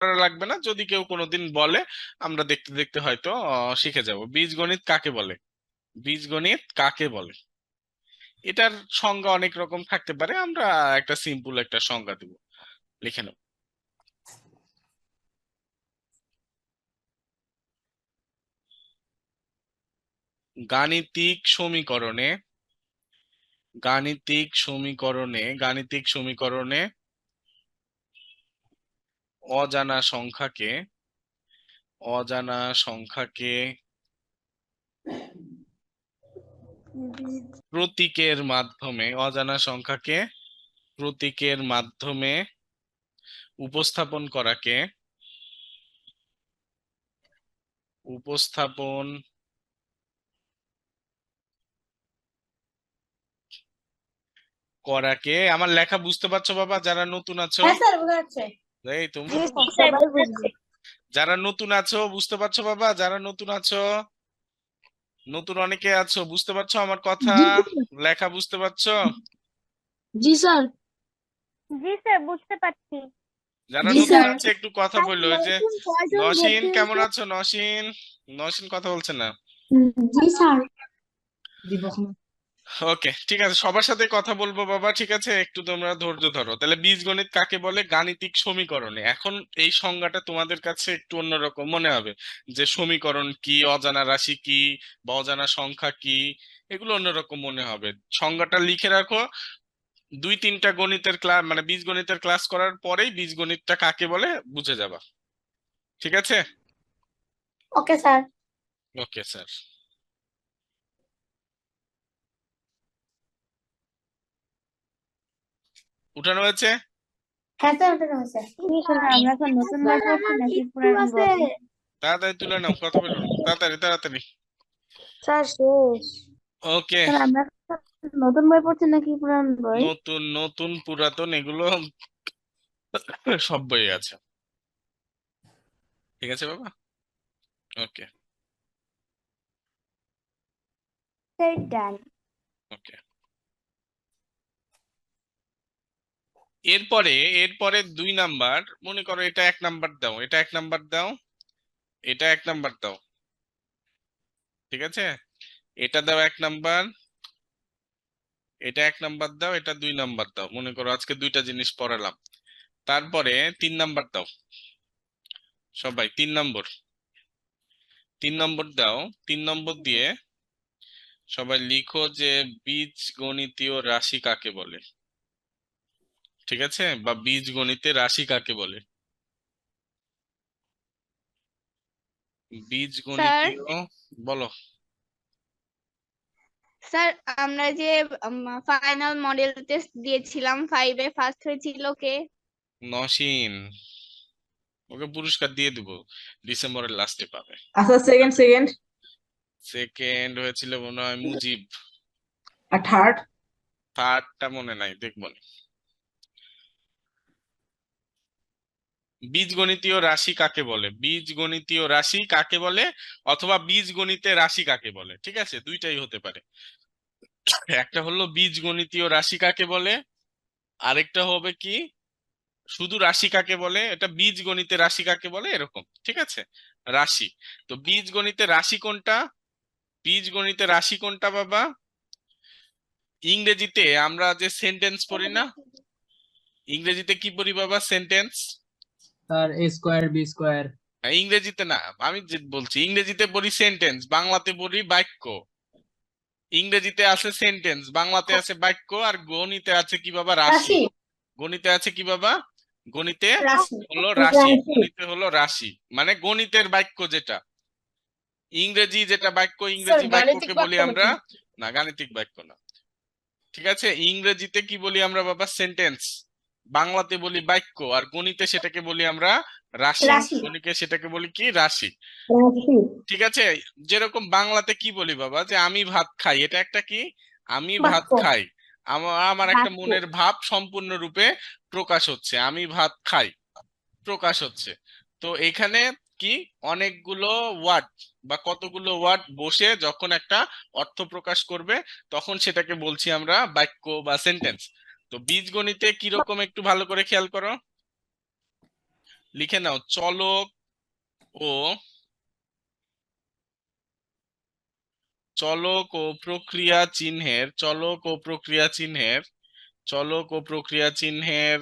করা লাগবে না, যদি কেউ কোনোদিন বলে আমরা দেখতে দেখতে হয়তো শিখে যাব। বীজগণিত কাকে বলে? বীজগণিত কাকে বলে? এটার সংজ্ঞা অনেক রকম থাকতে পারে, আমরা একটা সিম্পল একটা সংজ্ঞা দিব, লিখে নেব। গাণিতিক সমীকরণে গাণিতিক সমীকরণে অজানা সংখ্যাকে অজানা সংখ্যাকে প্রতীকের মাধ্যমে উপস্থাপন করাকে আমার লেখা বুঝতে পারছো বাবা? যারা নতুন আছো, হ্যাঁ স্যার বোঝা যাচ্ছে। এই তোমরা জি তো স্যার, সবাই বুঝবে। যারা নতুন আছো বুঝতে পারছো বাবা? যারা নতুন আছো, নতুন অনেকে আছো, বুঝতে পারছো আমার কথা? জি লেখা বুঝতে পারছো? জি স্যার। জি স্যার বুঝতে পারছি। যারা জি নতুন স্যার। আছে একটু কথা বললো। ওই যে নসীন, কেমন আছো নসীন? নসীন কথা বলছে না। জি স্যার। ওকে, ঠিক আছে, সবার সাথে কথা বলবো বাবা, ঠিক আছে? একটু তোমরা ধৈর্য ধরো। তাহলে বীজগণিত কাকে বলে? গাণিতিক সমীকরণে। এখন এই সংজ্ঞাটা তোমাদের কাছে একটু অন্যরকম মনে হবে, যে সমীকরণ কি, অজানা রাশি কি, বা অজানা সংখ্যা কি, এগুলো অন্যরকম মনে হবে। সংজ্ঞাটা লিখে রাখো। 2-3টা গণিতের ক্লাস, মানে বীজগণিতের ক্লাস করার পরেই বীজগণিতটা কাকে বলে বুঝে যাবা, ঠিক আছে? Okay sir. Okay sir. উঠানো হয়েছে? হ্যাঁ স্যার ওটা হয়েছে। আমরা এখন নতুন বই পড়ছি নাকি পুরান বই? তাড়াতাড়ি তুলে নাও, কথা বলো না, তাড়াতাড়ি তাড়াতাড়ি। স্যার শেষ। ওকে, স্যার আমরা এখন নতুন বই পড়ছি নাকি পুরান বই? নতুন নতুন পুরাতন এগুলো সব বই আছে, ঠিক আছে বাবা? ওকে স্যার ডান। ওকে। এরপরে এরপরে 2 নাম্বার, মনে করো এটা 1 নাম্বার দাও, এটা 1 নাম্বার দাও, এটা 1 নাম্বার দাও, ঠিক আছে? এটা দাও 1 নাম্বার, এটা 1 নাম্বার দাও, এটা 2 নাম্বার দাও। মনে করো আজকে 2টা জিনিস পড়ালাম। তারপরে 3 নাম্বার দাও, সবাই 3 নম্বর, 3 নম্বর দাও। 3 নম্বর দিয়ে সবাই লিখো যে বীজগণিতীয় রাশি কাকে বলে, ঠিক আছে? বা বীজগণিতে রাশি কাকে বলে? বীজগণিতীয়, বলো। স্যার আমরা যে ফাইনাল মডেল টেস্ট দিয়েছিলাম 5-এ ফার্স্ট হয়েছিল কে? নসীন, ওকে পুরস্কার দিয়ে দিব, ডিসেম্বরের লাস্টে পাবে। আচ্ছা, সেকেন্ড সেকেন্ড সেকেন্ড হয়েছিল মনে হয় মুজিব। আর থার্ড? থার্ডটা মনে নাই, দেখবো না। বীজগণিতীয় রাশি কাকে বলে? বীজগণিতীয় রাশি কাকে বলে, অথবা বীজগণিতে রাশি কাকে বলে, ঠিক আছে? দুইটাই হতে পারে। একটা হলো বীজগণিতীয় রাশি কাকে বলে, আরেকটা হবে কি শুধু রাশি কাকে বলে। এটা বীজগণিতে রাশি কাকে বলে, এরকম, ঠিক আছে? রাশি। তো বীজগণিতে রাশি কোনটা? বীজগণিতে রাশি কোনটা বাবা? ইংরেজিতে আমরা যে সেন্টেন্স পড়ি না, ইংরেজিতে কি পড়ি বাবা? সেন্টেন্স। স্যার এ স্কোয়ার বি স্কোয়ার। ইংরেজিতে না, আমি যে বলছি ইংরেজিতে পড়ি সেন্টেন্স, বাংলাতে পড়ি বাক্য। ইংরেজিতে আছে সেন্টেন্স, বাংলাতে আছে বাক্য, আর গণিতে আছে কি বাবা? রাশি। রাশি। গণিতে আছে কি বাবা? গণিতে রাশি। হলো রাশি, গণিতে হলো রাশি, মানে গণিতের বাক্য যেটা। ইংরেজি যেটা বাক্য, স্যার ইংরেজি গাণিতিক বাক্যকে বলি বাক্য আমরা, নাকি? না গাণিতিক বাক্য না, ঠিক আছে? ইংরেজিতে কি বলি আমরা বাবা? সেন্টেন্স। বাংলাতে বলি বাক্য, আর গণিতে সেটাকে বলি আমরা রাশি। রাশি। গণিতে সেটাকে বলি কি? রাশি, রাশি। ঠিক আছে? যেরকম বাংলাতে কি বলি বাবা? যে আমি ভাত খাই, এটা একটা কি? আমি ভাত বাক্য। খাই। আমার আমার একটা বাক্য। মনের ভাব সম্পূর্ণরূপে প্রকাশ হচ্ছে, আমি ভাত খাই, প্রকাশ হচ্ছে। তো এখানে কি অনেকগুলো ওয়ার্ড বা কতগুলো ওয়ার্ড বসে যখন একটা অর্থ প্রকাশ করবে, তখন সেটাকে বলছি আমরা বাক্য বা সেন্টেন্স। তো বীজগণিতে কিরকম একটু ভালো করে খেয়াল করো। লিখে নাও চলক ও প্রক্রিয়া চিহ্নের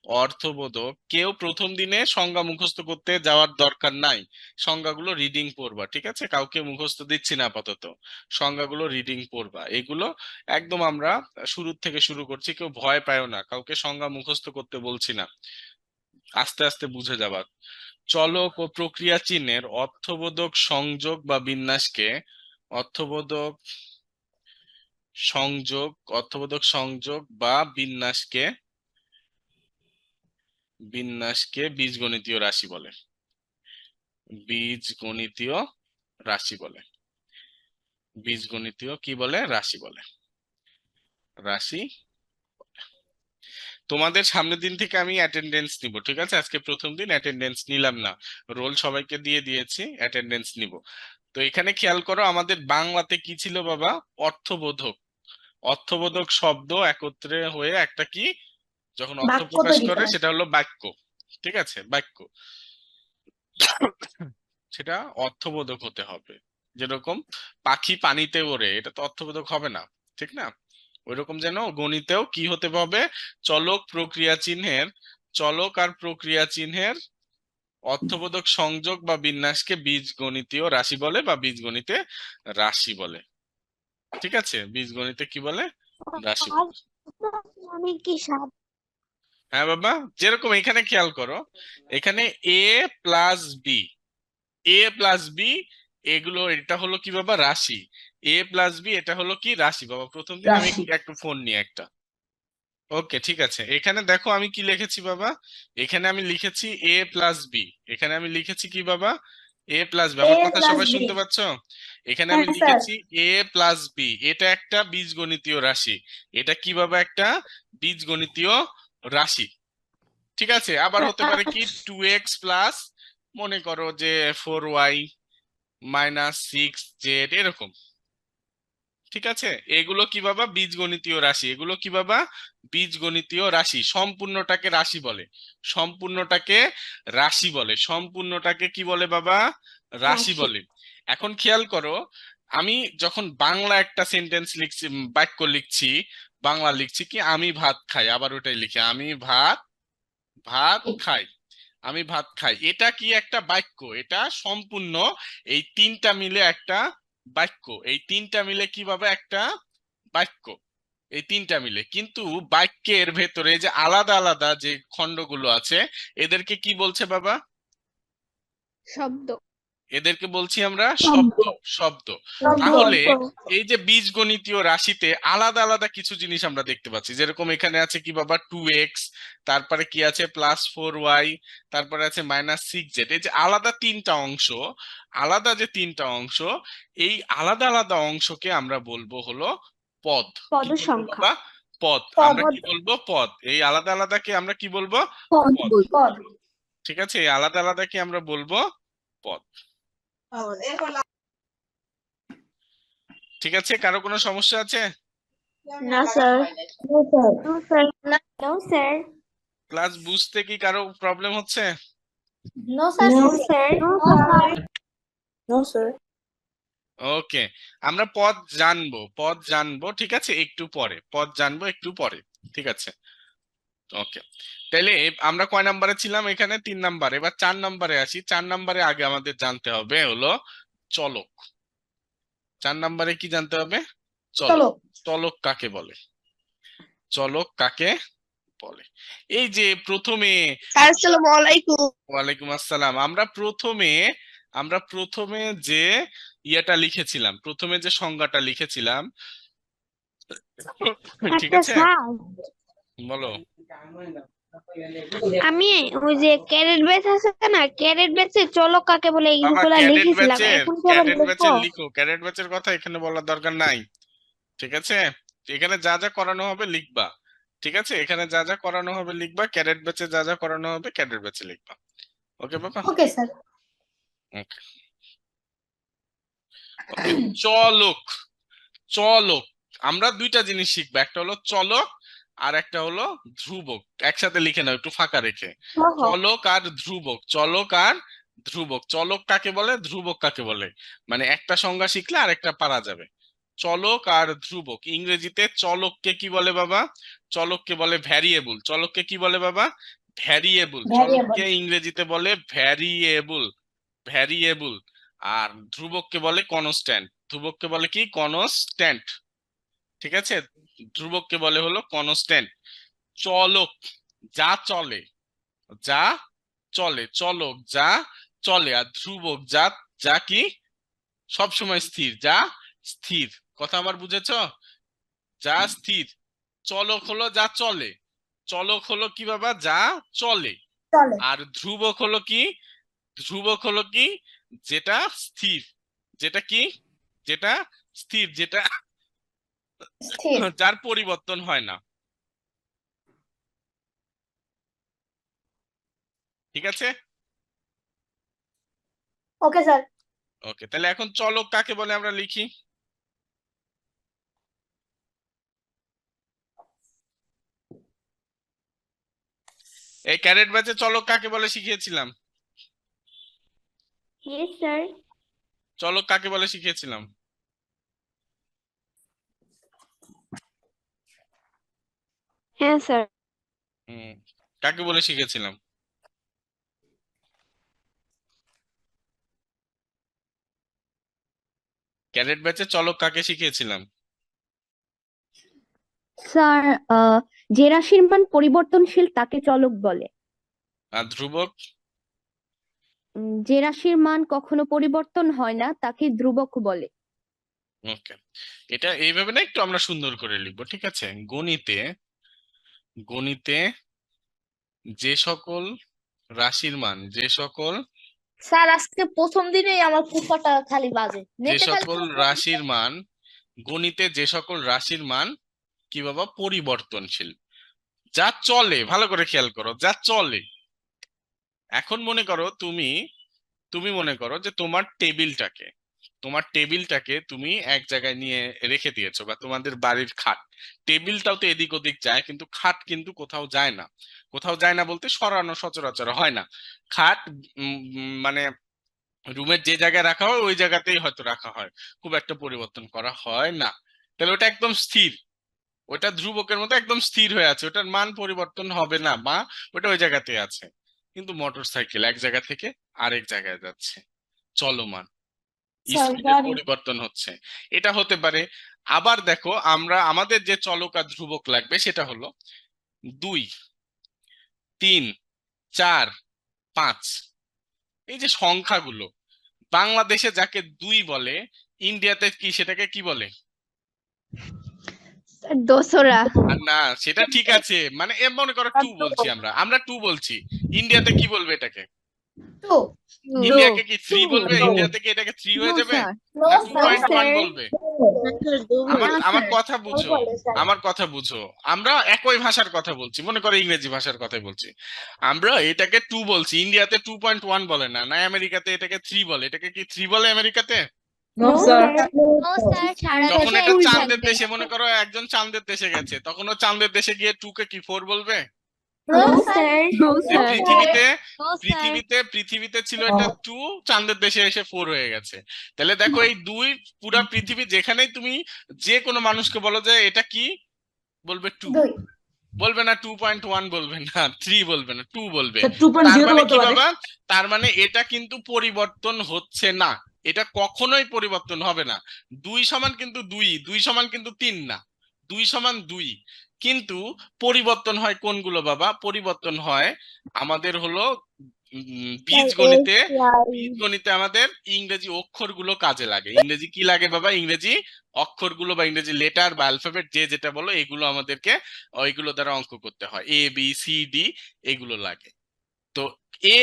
অর্থবোধক কেউ প্রথম দিনে সংজ্ঞা মুখস্থ করতে যাওয়ার দরকার নাই। সংজ্ঞাগুলো রিডিং পড়বা, ঠিক আছে? কাউকে মুখস্থ দিচ্ছি না আপাতত, সংজ্ঞাগুলো রিডিং পড়বা। এগুলো একদম আমরা শুরু থেকে শুরু করছি, কেউ ভয় পায়ও না, কাউকে সংজ্ঞা মুখস্থ করতে বলছি না, আস্তে আস্তে বুঝে যাবা। চলক ও প্রক্রিয়া চিহ্নের অর্থবোধক সংযোগ বা বিন্যাসকে অর্থবোধক সংযোগ বা বিন্যাসকে বীজগণিতীয় রাশি বলে। বীজগণিতীয় কি বলে? রাশি বলে। রাশি। তোমাদের সামনের দিন থেকে আমি অ্যাটেন্ডেন্স নিব, ঠিক আছে? আজকে প্রথম দিন অ্যাটেন্ডেন্স নিলাম না, রোল সবাইকে দিয়ে দিয়েছি, অ্যাটেন্ডেন্স নিব। তো এখানে খেয়াল করো, আমাদের বাংলাতে কি ছিল বাবা? অর্থবোধক শব্দ একত্রে হয়ে একটা কি যখন অর্থ বাক্য প্রকাশ তৈরি করে করে। সেটা হলো বাক্য, ঠিক আছে? বাক্য সেটা অর্থবোধক হতে হবে। যেরকম পাখি পানিতে ওড়ে, এটা তো অর্থবোধক হবে না, ঠিক না? ওইরকম যেন গণিতেও কি হতে হবে? চলক আর প্রক্রিয়া চিহ্নের অর্থবোধক সংযোগ বা বিন্যাসকে বীজগণিতীয় রাশি বলে বা বীজগণিতে রাশি বলে, ঠিক আছে? বীজগণিতে কি বলে? রাশি বলে। আমি কি হ্যাঁ বাবা, যেরকম এখানে খেয়াল করো, এখানে এ প্লাস বি এগুলো, এটা হলো কি বাবা? রাশি। এ প্লাস বি এটা হলো কি? রাশি। বাবা প্রথম দিন আমি রাশি। একটু ফোন নিয়ে একটা। ওকে, ঠিক আছে। এখানে দেখো আমি কি লিখেছি বাবা, এখানে আমি লিখেছি এ প্লাস বি। এখানে আমি লিখেছি কি বাবা? এ প্লাস বি। এ আমার কথা প্লাস সবাই বি? শুনতে পাচ্ছ? এখানে আমি হ্যাঁ স্যার। লিখেছি এ প্লাস বি, এটা একটা বীজগণিতীয় রাশি। এটা কি বাবা? একটা বীজগণিতীয় রাশি, ঠিক আছে? আবার হতে পারে কি 2x প্লাস, মনে করো যে 4y মাইনাস 6z, এরকম, ঠিক আছে? এগুলো কি বাবা? বীজগণিতীয় রাশি। এগুলো কি বাবা? বীজগণিতীয় রাশি। সম্পূর্ণটাকে রাশি বলে। সম্পূর্ণটাকে কি বলে বাবা? রাশি রাশি। বলে। এখন খেয়াল করো, আমি যখন বাংলা একটা সেন্টেন্স লিখছি, বাক্য লিখছি, বাংলা লিখছি কি আমি ভাত খাই, আবার ওটাই লিখি আমি ভাত খাই, এটা কি একটা বাক্য? এটা সম্পূর্ণ এই তিনটা মিলে একটা বাক্য। এই তিনটা মিলে কিভাবে একটা বাক্য? এই তিনটা মিলে। কিন্তু বাক্যের ভেতরে যে আলাদা আলাদা যে খণ্ডগুলো আছে, এদেরকে কি বলছে বাবা? শব্দ। এদেরকে বলছি আমরা শব্দ। তাহলে এই যে বীজগণিতীয় রাশিতে আলাদা আলাদা কিছু জিনিস আমরা দেখতে পাচ্ছি, যেরকম এখানে আছে কি বাবা? 2x, তারপরে কি আছে? +4y, তারপরে আছে -6z। এই যে আলাদা যে তিনটা অংশ, এই আলাদা আলাদা অংশকে আমরা বলবো হলো পদ। পদ কি বলবো সংখ্যা। বাবা? পদ। আমরা কি বলবো? পদ। এই আলাদা আলাদাকে আমরা কি বলবো? পদ। ঠিক আছে, এই আলাদা আলাদাকে আমরা বলবো পদ। ঠিক আছে, কারো কোনো সমস্যা আছে? না sir. No sir. No sir. Class বুঝতে কি কারো প্রবলেম হচ্ছে? No sir. No sir. No sir. Okay, আমরা পদ জানবো, ঠিক আছে? একটু পরে পদ জানবো, একটু পরে, ঠিক আছে? ওকে, তাহলে আমরা কয় নাম্বারে ছিলাম? এখানে 3 নাম্বার। এবার 4 নাম্বারে আসি। 4 নাম্বারে আগে আমাদের জানতে হবে হলো চলক। 4 নাম্বারে কি জানতে হবে? চলক। চলক কাকে বলে? এই যে প্রথমে, আসসালামু আলাইকুম। ওয়ালাইকুম আসসালাম। আমরা প্রথমে যে ইয়েটা লিখেছিলাম, প্রথমে যে সংজ্ঞাটা লিখেছিলাম, ঠিক আছে? বলো। আমি ওই যে ক্যারেট ব্যাচ আছে না, ক্যারেট ব্যাচে চলক কাকে বলে বাবা এইগুলা লিখেছিলাম, এখন কি আবার লিখবো? লিখো, ক্যাডেট ব্যাচের কথা এখানে বলার দরকার নাই, ঠিক আছে? এখানে যা যা করানো হবে লিখবা, ঠিক আছে? এখানে যা যা করানো হবে লিখবা, ক্যাডেট ব্যাচে যা যা করানো হবে ক্যাডেট ব্যাচে লিখবা। ওকে বাবা? Okay sir. ওকে, চলক। আমরা দুইটা জিনিস শিখবো, একটা হলো চলক আর একটা হলো ধ্রুবক। একসাথে লিখে নাও একটু ফাঁকা রেখে। চলক আর ধ্রুবক, চলক আর ধ্রুবক। চলক কাকে বলে, ধ্রুবক কাকে বলে, মানে একটা সংজ্ঞা শিখলে আরেকটা পারা যাবে। চলক আর ধ্রুবক। ইংরেজিতে চলককে কি বলে বাবা? চলককে বলে ভ্যারিয়েবল। চলককে কি বলে বাবা? ভ্যারিয়েবল। চলককে ইংরেজিতে বলে ভ্যারিয়েবল, ভ্যারিয়েবল। আর ধ্রুবককে বলে কনস্ট্যান্ট। ধ্রুবককে বলে কি? কনস্ট্যান্ট। ঠিক আছে, ধ্রুবককে বলে হলো কনস্ট্যান্ট। চলক যা চলে, যা চলে, চলক যা চলে। আর ধ্রুবক যা, যা কি সবসময় স্থির, যা স্থির। কথা আমার বুঝেছ? যা স্থির। চলক হলো যা চলে, চলক হলো কি বাবা? যা চলে। আর ধ্রুবক হলো কি? ধ্রুবক হলো কি? যেটা স্থির। যেটা কি? যেটা স্থির, যেটা যার পরিবর্তন হয় না। ঠিক আছে, ওকে স্যার। ওকে। তাহলে এখন চলক কাকে বলে আমরা লিখি। এই ক্যারেট ব্যাচে চলক কাকে বলে শিখিয়েছিলাম? Yes sir. চলক কাকে বলে শিখিয়েছিলাম? হ্যাঁ স্যার। হুম, কাকে বলে শিখেছিলাম? ক্যারেট ব্যাচে চলক কাকে শিখিয়েছিলাম? স্যার, যে রাশির মান পরিবর্তনশীল তাকে চলক বলে। আর ধ্রুবক? যে রাশির মান কখনো পরিবর্তন হয় না তাকে ধ্রুবক বলে। ওকে, এটা এইভাবে না একটু আমরা সুন্দর করে লিখবো। ঠিক আছে, গণিতে, গণিতে যে সকল রাশির মান, যে সকল, স্যার আজকে প্রথম দিনেই আমার কুফাটা খালি বাজে যে নেটে খালি সকল রাশির মান, গণিতে যে সকল রাশির মান কি বাবা? পরিবর্তনশীল, যা চলে। ভালো করে খেয়াল করো, যা চলে। এখন মনে করো তুমি, তুমি মনে করো যে তোমার টেবিলটাকে, তোমার টেবিলটাকে তুমি এক জায়গায় নিয়ে রেখে দিয়েছো, বা তোমাদের বাড়ির খাট। টেবিলটাও তো এদিক ওদিক যায়, কিন্তু খাট কিন্তু কোথাও যায় না। কোথাও যায় না বলতে সরানো সচরাচর হয় না। খাট মানে রুমের যে জায়গায় রাখা হয় ওই জায়গাতেই হয়তো রাখা হয়, খুব একটা পরিবর্তন করা হয় না। তাহলে ওটা একদম স্থির, ওটা ধ্রুবকের মতো একদম স্থির হয়ে আছে, ওটার মান পরিবর্তন হবে না, বা ওটা ওই জায়গাতে আছে। কিন্তু মোটর সাইকেল এক জায়গা থেকে আরেক জায়গায় যাচ্ছে, চলমান, স্পিডের পরিবর্তন হচ্ছে, এটা হতে পারে। আবার দেখো, আমরা আমাদের যে চলক আর ধ্রুবক লাগবে সেটা হলো 2, 3, 4, 5। এই যে সংখ্যাগুলো, বাংলাদেশে যাকে 2 বলে, ইন্ডিয়াতে কি সেটাকে কি বলে? দোসরা। আর না, সেটা ঠিক আছে, মানে মনে করো 2 বলছি, আমরা আমরা 2 বলছি। ইন্ডিয়াতে কি বলবে এটাকে? টু। ইন্ডিয়াকে কি 3 বলবে? ইন্ডিয়াতে কি এটাকে 3 হয়ে যাবে, না 2.1 বলবে? আমার আমার কথা বুঝো, আমার কথা বুঝো। আমরা একই ভাষার কথা বলছি, মনে করো ইংরেজি ভাষার কথাই বলছি। আমরা এটাকে 2 বলছি, ইন্ডিয়াতে 2.1 বলে না, না আমেরিকাতে এটাকে 3 বলে। এটাকে কি 3 বলে আমেরিকাতে? No, sir. নো স্যার সারা যখন দেশে এটা দুই চাঁদের থাকবে। দেশে, মনে করো একজন চাঁদের দেশে গেছে, তখন ও চাঁদের দেশে গিয়ে 2 কে কি 4 বলবে? No sir. যে পৃথিবীতে, নো স্যার। পৃথিবীতে ছিল এটা 2, চাঁদের দেশে এসে 4 হয়ে গেছে। তাহলে দেখো এই 2, পুরা পৃথিবী যেখানেই তুমি যে কোনো মানুষকে বলো যে এটা কি, বলবে 2, দুই। বলবে না 2.1, বলবে না 3, বলবে না 2 বলবে। Sir, 2.0 তার মানে বলতে কি পারে। বাবা? তার মানে এটা কিন্তু পরিবর্তন হচ্ছে না, এটা কখনোই পরিবর্তন হবে না। 2 সমান কিন্তু 2, 2 সমান কিন্তু 3 না, 2 সমান 2। কিন্তু পরিবর্তন হয় কোনগুলো বাবা? পরিবর্তন হয় আমাদের হলো বীজগণিতে। বীজগণিতে আমাদের ইংরেজি অক্ষরগুলো কাজে লাগে। ইংরেজি কি লাগে বাবা? ইংরেজি অক্ষরগুলো বা ইংরেজি লেটার বা অ্যালফাবেট, যে যেটা বলো, এগুলো আমাদেরকে ওইগুলো দ্বারা অঙ্ক করতে হয়, এ বি সি ডি এগুলো লাগে। তো এ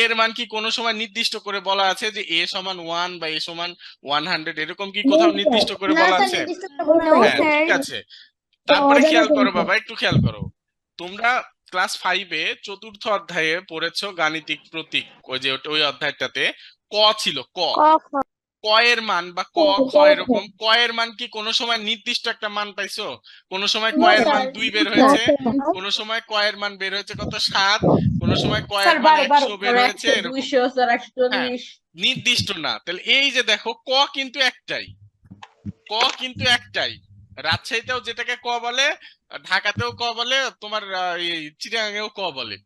এর মান কি কোনো সময় নির্দিষ্ট করে বলা আছে যে এ সমান 1 বা এ সমান 100, এরকম কি কোথাও নির্দিষ্ট করে না বলা স্যার আছে? নির্দিষ্ট করে বলতে No, হবে। হ্যাঁ, sir. ঠিক আছে। তারপরে খেয়াল করো বাবা, একটু খেয়াল করো। তোমরা ক্লাস 5-এ চতুর্থ অধ্যায়ে পড়েছো গাণিতিক প্রতীক, ওই যে ওই অধ্যায়টাতে ক ছিল, ক। ক খ। ক ক এর মান বা ক খ এরকম ক এর মান কি কোনো সময় নির্দিষ্ট একটা মান পাইছো? কোনো সময় ক এর মান 2 বের হয়েছে, কোনো সময় ক এর মান বের হয়েছে কত 7, কোনো সময় ক এর মান 100 বের হয়েছে, এরকম। 200 স্যার হ্যাঁ, 140 নির্দিষ্ট না। তাহলে এই যে দেখো ক কিন্তু একটাই, ক কিন্তু একটাই। রাজশাহীতেও যেটাকে ক বলে, ঢাকাতেও ক বলে, তোমার এই চিটাগাঙেও ক বলে।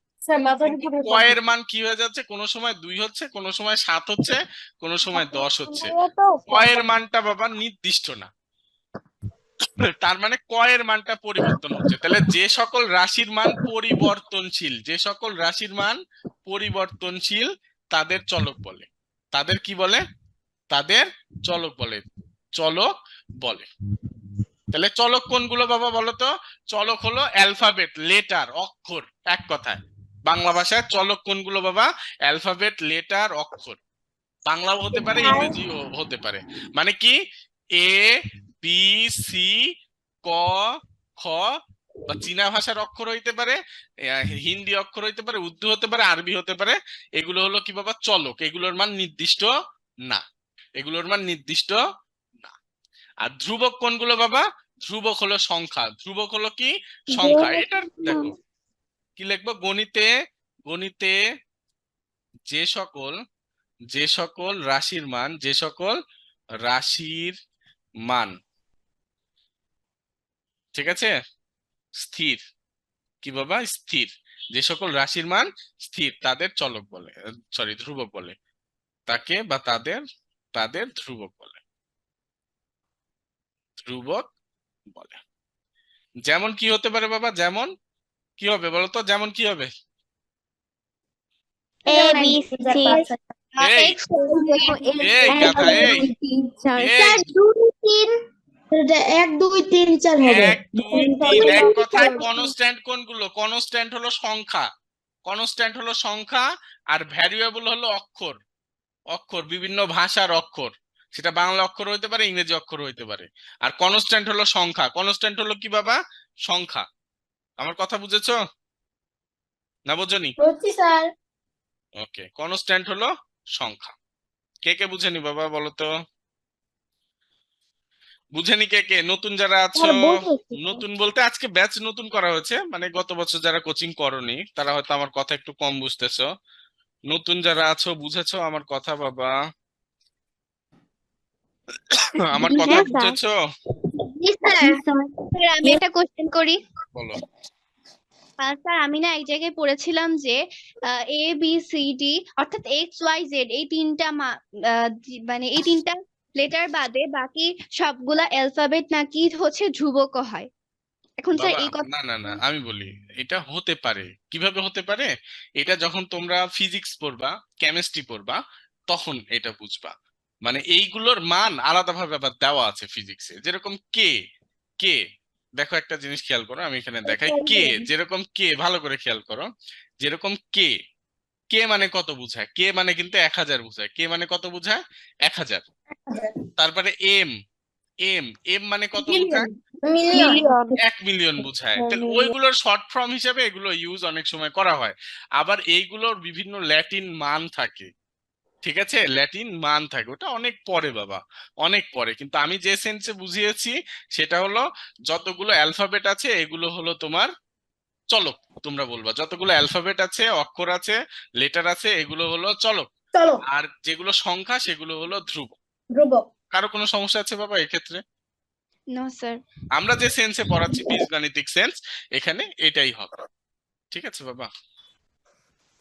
কিন্তু ক এর মান কি হয়ে যাচ্ছে, কোনো সময় 2 হচ্ছে, কোনো সময় 7 হচ্ছে, কোনো সময় 10 হচ্ছে। ক এর মানটা বাবা নির্দিষ্ট না, তার মানে ক এর মানটা পরিবর্তন হচ্ছে। তাহলে যে সকল রাশির মান পরিবর্তনশীল, যে সকল রাশির মান পরিবর্তনশীল তাদের চলক বলে। তাদের কি বলে? তাদের চলক বলে, চলক বলে। তাহলে চলক কোনগুলো বাবা বলো তো? চলক হলো অ্যালফাবেট, লেটার, অক্ষর। এক কথায় বাংলা ভাষায় চলক কোনগুলো বাবা? অ্যালফাবেট, লেটার, অক্ষর। বাংলাও হতে পারে, ইংরেজিও হতে পারে। মানে কি, এ বি সি ক খ, বা চীনা ভাষার অক্ষর হইতে পারে, হিন্দি অক্ষর হইতে পারে, উর্দু হতে পারে, আরবি হতে পারে। এগুলো হলো কি বাবা? চলক। এগুলোর মান নির্দিষ্ট না, এগুলোর মান নির্দিষ্ট না। আর ধ্রুবক কোনগুলো বাবা? ধ্রুবক হলো সংখ্যা। ধ্রুবক হলো কি? সংখ্যা। এটা দেখো কি লিখবো, গণিতে, গণিতে যে সকল, যে সকল রাশির মান, যে সকল রাশির মান, ঠিক আছে, স্থির। কি বাবা? স্থির। যে সকল রাশির মান স্থির তাদের চলক বলে, সরি ধ্রুবক বলে। তাকে বা তাদের, তাদের ধ্রুবক বলে, ধ্রুবক বলে। যেমন কি হতে পারে বাবা? যেমন কি হবে বলতো? যেমন কি হবে? A B C এই X দেখো, এই এক, গাধা, এই দুই, তিন, চার, এই স্যার 2 3 এটা 1 2 3 4 হবে। 1 2 3, এক কথায় কনস্ট্যান্ট কোনগুলো? কনস্ট্যান্ট হলো সংখ্যা, কনস্ট্যান্ট হলো সংখ্যা, আর ভ্যারিয়েবল হলো অক্ষর। অক্ষর বিভিন্ন ভাষার অক্ষর, সেটা বাংলা অক্ষর হইতে পারে, ইংরেজি অক্ষর হইতে পারে। আর কনস্ট্যান্ট হলো সংখ্যা। কনস্ট্যান্ট হলো কি বাবা? সংখ্যা। আমার কথা বুঝেছো না বোঝনি? বুঝছি স্যার। ওকে, কনস্ট্যান্ট হলো সংখ্যা। কে কে বুঝেনি বাবা বলো তো? বুঝেনি কে কে? নতুন যারা আছো, নতুন বলতে আজকে ব্যাচ নতুন করা হয়েছে, মানে গত বছর যারা কোচিং করনি তারা হয়তো আমার কথা একটু কম বুঝতেছো। নতুন যারা আছো বুঝেছো আমার কথা বাবা? আমার কথা হ্যাঁ, স্যার। বুঝেছো? জি স্যার। স্যার, আমি একটা কোশ্চেন করি। বলো। স্যার, আমি না এক জায়গায় পড়েছিলাম যে এ বি সি ডি অর্থাৎ এক্স ওয়াই জেড এই তিনটা মানে এই তিনটা লেটার বাদে বাকি সবগুলা অ্যালফাবেট নাকি হচ্ছে ধ্রুবক হয়। এখন স্যার বাবা এই কথা না না না, আমি বলি এটা হতে পারে। কিভাবে হতে পারে? এটা যখন তোমরা ফিজিক্স পড়বা, কেমিস্ট্রি পড়বা, তখন এটা বুঝবা। মানে এইগুলোর মান আলাদাভাবে আবার দেওয়া আছে ফিজিক্সে। যেরকম কে, কে দেখো একটা জিনিস খেয়াল করো, আমি এখানে দেখাই। কে, যেরকম কে, ভালো করে খেয়াল করো, যেরকম কে, কে মানে কত বোঝায়? কে মানে কিন্তু 1000 বোঝায়। কে মানে কত বোঝায়? 1000। তারপরে এম, এম, এম মানে কত বোঝায়? মিলিয়ন 1 মিলিয়ন বোঝায়। তাহলে ওইগুলোর শর্ট ফর্ম হিসেবে এগুলো ইউজ অনেক সময় করা হয়। আবার এইগুলোর বিভিন্ন ল্যাটিন মান থাকে, ঠিক আছে, ল্যাটিন মান থাকে, ওটা অনেক পরে বাবা, অনেক পরে। কিন্তু আমি যে সেন্সে বুঝিয়েছি সেটা হলো যতগুলো অ্যালফাবেট আছে এগুলো হলো তোমার চলক। তোমরা বলবা যতগুলো অ্যালফাবেট আছে, অক্ষর আছে, লেটার আছে, এগুলো হলো চলক। চলো আর যেগুলো সংখ্যা সেগুলো হলো ধ্রুব। ধ্রুবক। কারো কোনো সমস্যা আছে বাবা এক্ষেত্রে? No sir. আমরা যে সেন্সে পড়াচ্ছি বীজগাণিতিক সেন্স, এখানে এটাই হবে। ঠিক আছে বাবা?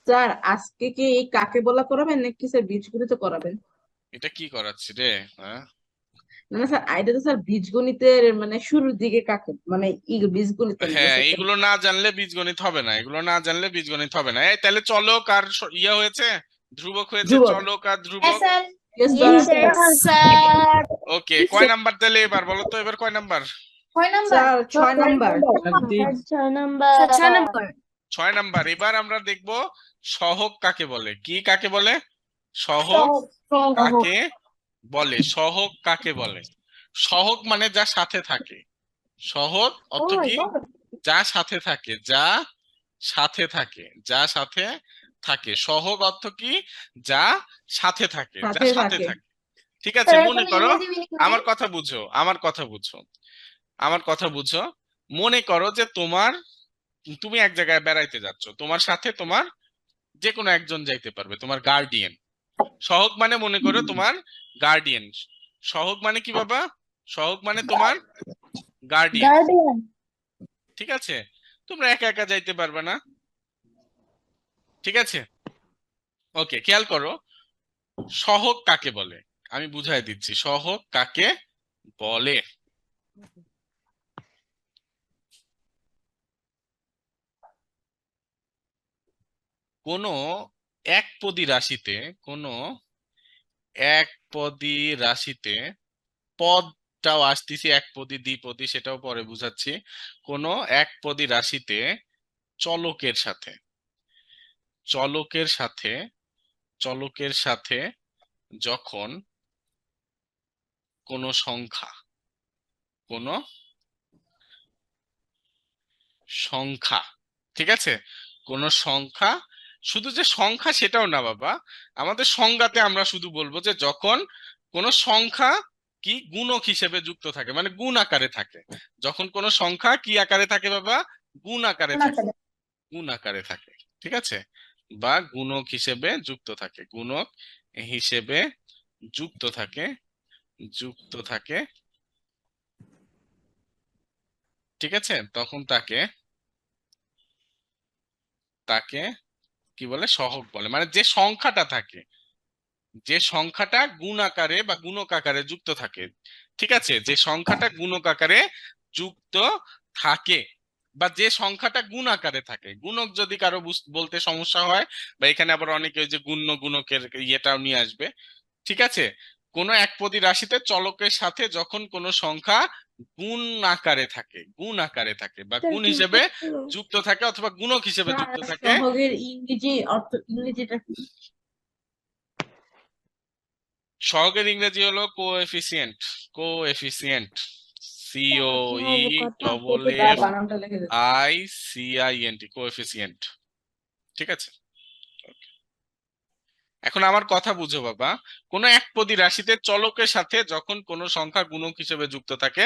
স্যার আজকে কি এই কাকে বলা করাবেন নাকি স্যার বীজগণিত করাবেন? এটা কি করাচ্ছি রে? হ্যাঁ, না স্যার এটা তো স্যার বীজগণিতের মানে শুরুর দিকে কাকে মানে বীজগণিতের হ্যাঁ, এগুলো না জানলে বীজগণিত হবে না, এগুলো না জানলে বীজগণিত হবে না। এই তাহলে চলক আর ইয়া হয়েছে, ধ্রুবক হয়েছে, ধ্রুবক। চলক আর হ্যাঁ ধ্রুবক। Sir. Yes, Yes, sir. Sir. Okay, কয় নাম্বার তাহলে এবার বলো তো? এবার কয় নাম্বার? কয় number? Sir 6 number. 6 number. 6 number. 6 number. এবার আমরা দেখব সহগ কাকে বলে। কি কাকে বলে? সহগ কাকে বলে? সহগ কাকে বলে? সহগ মানে যা সাথে থাকে। সহগ অর্থ কি? যা সাথে থাকে, যা সাথে থাকে, যা সাথে থাকে। সহগ অর্থ কি? যা সাথে থাকে, যা সাথে সাথে থাকে। থাকে। ঠিক আছে, মনে করো, আমার কথা বুঝো, আমার কথা বুঝো। মনে করো যে তুমি এক জায়গায় বেড়াইতে যাচ্ছ, তোমার সাথে তোমার যে কোনো একজন যাইতে পারবে, তোমার গার্ডিয়ান। সহগ মানে মনে করো তোমার গার্ডিয়ান। সহগ মানে কি বাবা? সহগ মানে তোমার গার্ডিয়ান। গার্ডিয়ান। ঠিক আছে, তোমরা একা একা যাইতে পারবে না। ঠিক আছে, ওকে, খেয়াল করো, সহগ কাকে বলে আমি বুঝাই দিচ্ছি। সহগ কাকে বলে? কোনো একপদী রাশিতে, কোনো একপদী রাশিতে, পদটাও আসতেছি, একপদী দ্বিপদী সেটাও পরে বুঝাচ্ছি। কোনো একপদী রাশিতে চলকের সাথে, চলকের সাথে, চলকের সাথে যখন কোনো সংখ্যা, কোনো সংখ্যা, ঠিক আছে, কোন সংখ্যা, শুধু যে সংখ্যা সেটাও না বাবা, আমাদের সংজ্ঞাতে আমরা শুধু বলবো যে যখন কোন সংখ্যা কি গুণক হিসেবে যুক্ত থাকে, মানে গুণ আকারে থাকে। যখন কোন সংখ্যা কি আকারে থাকে বাবা? গুণ আকারে থাকে, গুণ আকারে থাকে। ঠিক আছে, বা গুণক হিসেবে যুক্ত থাকে, গুণক হিসেবে যুক্ত থাকে, যুক্ত থাকে। ঠিক আছে, তখন তাকে, তাকে কি বলে? সহগ বলে। মানে যে সংখ্যাটা থাকে, যে সংখ্যাটা গুণ আকারে বা গুণক আকারে যুক্ত থাকে। ঠিক আছে, যে সংখ্যাটা গুণক আকারে যুক্ত থাকে, বা যে সংখ্যাটা গুণ আকারে থাকে। গুণক যদি কারো বলতে সমস্যা হয়, বা এখানে আবার অনেকে ওই যে গুণ্য গুণকের ইয়েটাও নিয়ে আসবে। ঠিক আছে, কোনো একপদী রাশিতে চলকের সাথে যখন কোনো সংখ্যা গুণ আকারে থাকে, গুণ আকারে থাকে বা গুণ হিসেবে যুক্ত থাকে অথবা গুণক হিসেবে যুক্ত থাকে। সহগের ইংরেজি অর্থ, ইংরেজিটা কি? সহগের ইংরেজি হলো coefficient, coefficient, C O E double তার এফ বানানটা লিখে দিন। I C I N T, coefficient. ঠিক আছে, এখন আমার কথা বুঝো বাবা, কোন একপদী রাশিতে চলকের সাথে যখন কোন সংখ্যা গুণক হিসেবে যুক্ত থাকে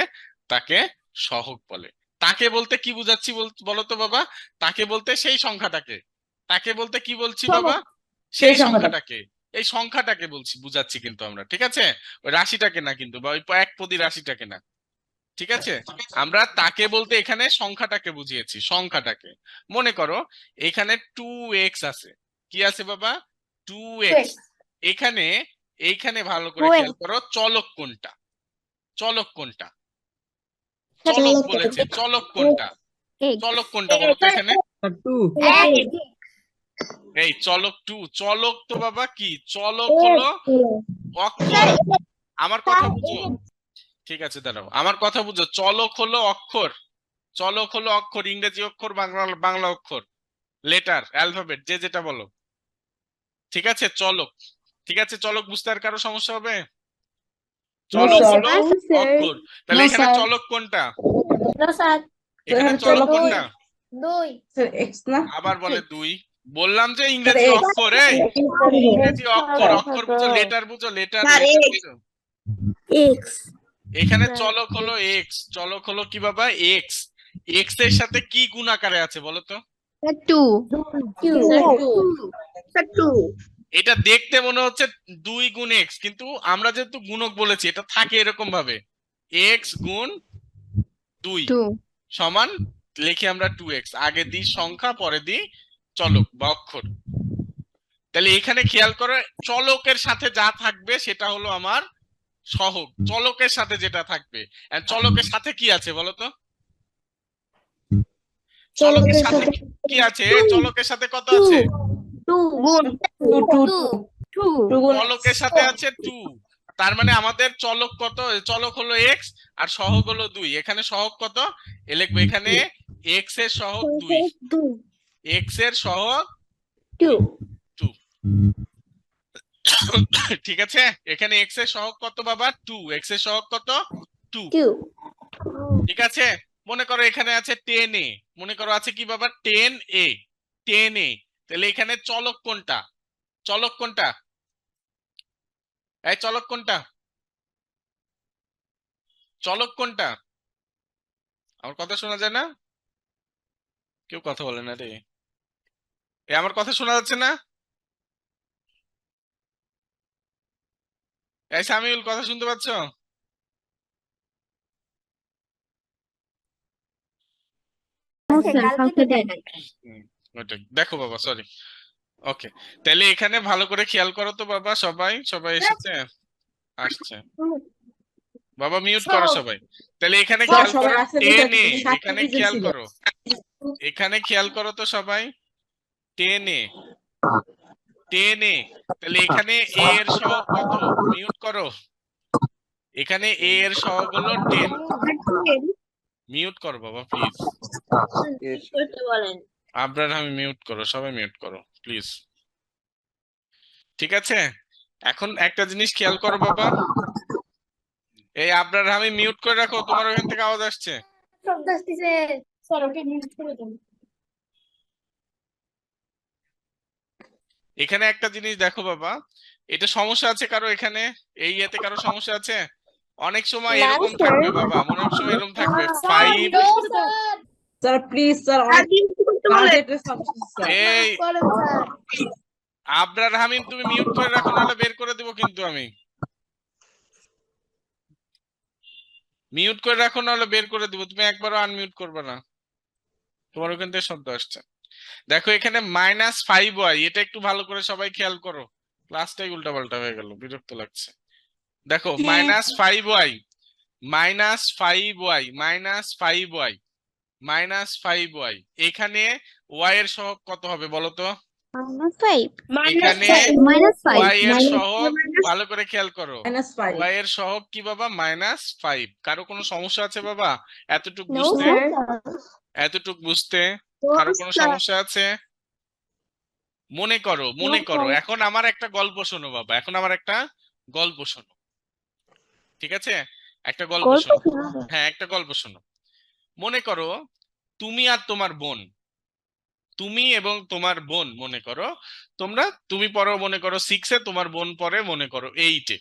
তাকে সহগ বলে। তাকে বলতে কি বুঝাচ্ছি বলো তো বাবা? তাকে বলতে সেই সংখ্যাটাকে, তাকে বলতে কি বলছি বাবা? সেই সংখ্যাটাকে, এই সংখ্যাটাকে বলছি, বুঝাচ্ছি কিন্তু আমরা। ঠিক আছে, ওই রাশিটাকে না কিন্তু, বা ওই একপদী রাশিটাকে না। ঠিক আছে, আমরা তাকে বলতে এখানে সংখ্যাটাকে বুঝিয়েছি, সংখ্যাটাকে। মনে করো এখানে 2x আছে। কি আছে বাবা? 2x। এখানে, এইখানে ভালো করে খেয়াল করো, চলক কোনটা? চলক কোনটা? চলক বলেছে, চলক কোনটা? চলক কোনটা বলো তো এখানে? এই চলক 2, চলক তো বাবা কি? চলক হলো অক্ষর। আমার কথা বুঝো, ঠিক আছে দাঁড়াও, আমার কথা বুঝো, চলক হলো অক্ষর, চলক হলো অক্ষর, ইংরেজি অক্ষর, বাংলা বাংলা অক্ষর, লেটার, অ্যালফাবেট, যে যেটা বলো। ঠিক আছে, চলক। ঠিক আছে, চলক বুঝতে আর কারো সমস্যা হবে? চলক হলো অক্ষর, তাহলে এখানে চলক কোনটা? এখানে চলক কোনটা? এক্স না? আবার বলে 2। বললাম যে ইংরেজি অক্ষর, এই ইংরেজি অক্ষর, অক্ষর বুঝো, লেটার বুঝো, লেটার, লেটার বুঝো। এখানে চলক হলো এক্স, চলক হলো কি বাবা? এক্স। এক্স এর সাথে কি গুণ আকারে আছে বলো তো? 2 এটা দেখতে মনে হচ্ছে 2 গুণ এক্স, কিন্তু আমরা যেহেতু গুণক বলেছি, এটা থাকে এরকম ভাবে, এক্স গুণ 2 সমান, লিখি আমরা 2x, আগে দিই সংখ্যা, পরে দিই চলক বা অক্ষর। তাহলে এখানে খেয়াল করো, চলকের সাথে যা থাকবে সেটা হলো আমার সহগ, চলকের সাথে যেটা থাকবে। চলকের সাথে কি আছে বলো তো? চলকের সাথে কি আছে? চলকের সাথে কত আছে? চলকের সাথে আছে 2। তার মানে আমাদের চলক কত? চলক হলো এক্স আর সহগ হলো 2। এখানে সহগ কত লিখবো? এখানে এক্স এর সহগ 2, এক্স এর সহগ 2। ঠিক আছে, এখানে এক্স এর সহগ কত বাবা? 2। এক্স এর সহগ কত? 2। ঠিক আছে, মনে করো এখানে আছে 10a, মনে করো আছে কি বাবা? 10a, 10a। তাহলে এখানে চলক কোনটা? চলক কোনটা? এই চলক কোনটা? চলক কোনটা? আমার কথা শোনা যায় না? কেউ কথা বলে না রে। আমার কথা শোনা যাচ্ছে না? এই সামিউল, কথা শুনতে পাচ্ছ? স্যার কাউকে দেয় নাই। ওইটাই দেখো বাবা, সরি। ওকে, তাহলে এখানে ভালো করে খেয়াল করো তো বাবা, সবাই সবাই এসেছে, আসছে। বাবা মিউট করো সবাই। তাহলে এখানে স্যার খেয়াল সবাই করো, আসছে তো স্যার, টেনে, কিন্তু 7টা এখানে রিজন খেয়াল ছিল। করো, এখানে খেয়াল করো তো সবাই, টেনে, টেনে। তাহলে এখানে এ এর সহগ কত? মিউট করো। এখানে এ এর সহগ হলো 10। মিউট করো বাবা প্লিজ। আবরার আমি মিউট করো, সবাই মিউট করো প্লিজ। ঠিক আছে, এখন একটা জিনিস খেয়াল করো বাবা, এই আবরার আমি মিউট করে রাখো, তোমার ওখান থেকে আওয়াজ আসছে। এখানে একটা জিনিস দেখো বাবা, এটা সমস্যা আছে কারো এখানে? এই ইয়েতে কারো সমস্যা আছে? অনেক সময় না এরকম স্যার। থাকবে বাবা, অনেক সময় এরকম থাকবে 5। স্যার প্লিজ স্যার, অনেক বাজেটের সমস্যা স্যার। এই আবরার হামিম, তুমি মিউট করে রাখো, নাহলে বের করে দিব কিন্তু আমি। মিউট করে রাখো, নাহলে বের করে দিব, তুমি একবারও আনমিউট করবে না, তোমার ওখান থেকে শব্দ আসছে। দেখো এখানে -5y, এটা একটু ভালো করে সবাই খেয়াল করো, ক্লাসটাই উল্টাপাল্টা হয়ে গেল, বিরক্ত লাগছে। দেখো -5y, -5y, -5y, -5y, এখানে y এর সহগ কত হবে বলো তো? এখানে -5 y এর সহগ ভালো করে খেয়াল করো, -5। y এর সহগ কি বাবা? -5। কারো কোনো সমস্যা আছে বাবা এতটুক বুঝতে? এতটুক বুঝতে কারো কোনো সমস্যা আছে? মনে করো, মনে করো, এখন আমার একটা গল্প শোনো বাবা, এখন আমার একটা গল্প শোনো, ঠিক আছে? একটা গল্প শোনো, হ্যাঁ একটা গল্প শোনো। মনে করো তুমি আর তোমার বোন, তুমি এবং তোমার বোন, মনে করো তুমি পড়ো মনে করো 6-এ, তোমার বোন পড়ে মনে করো 8-এ।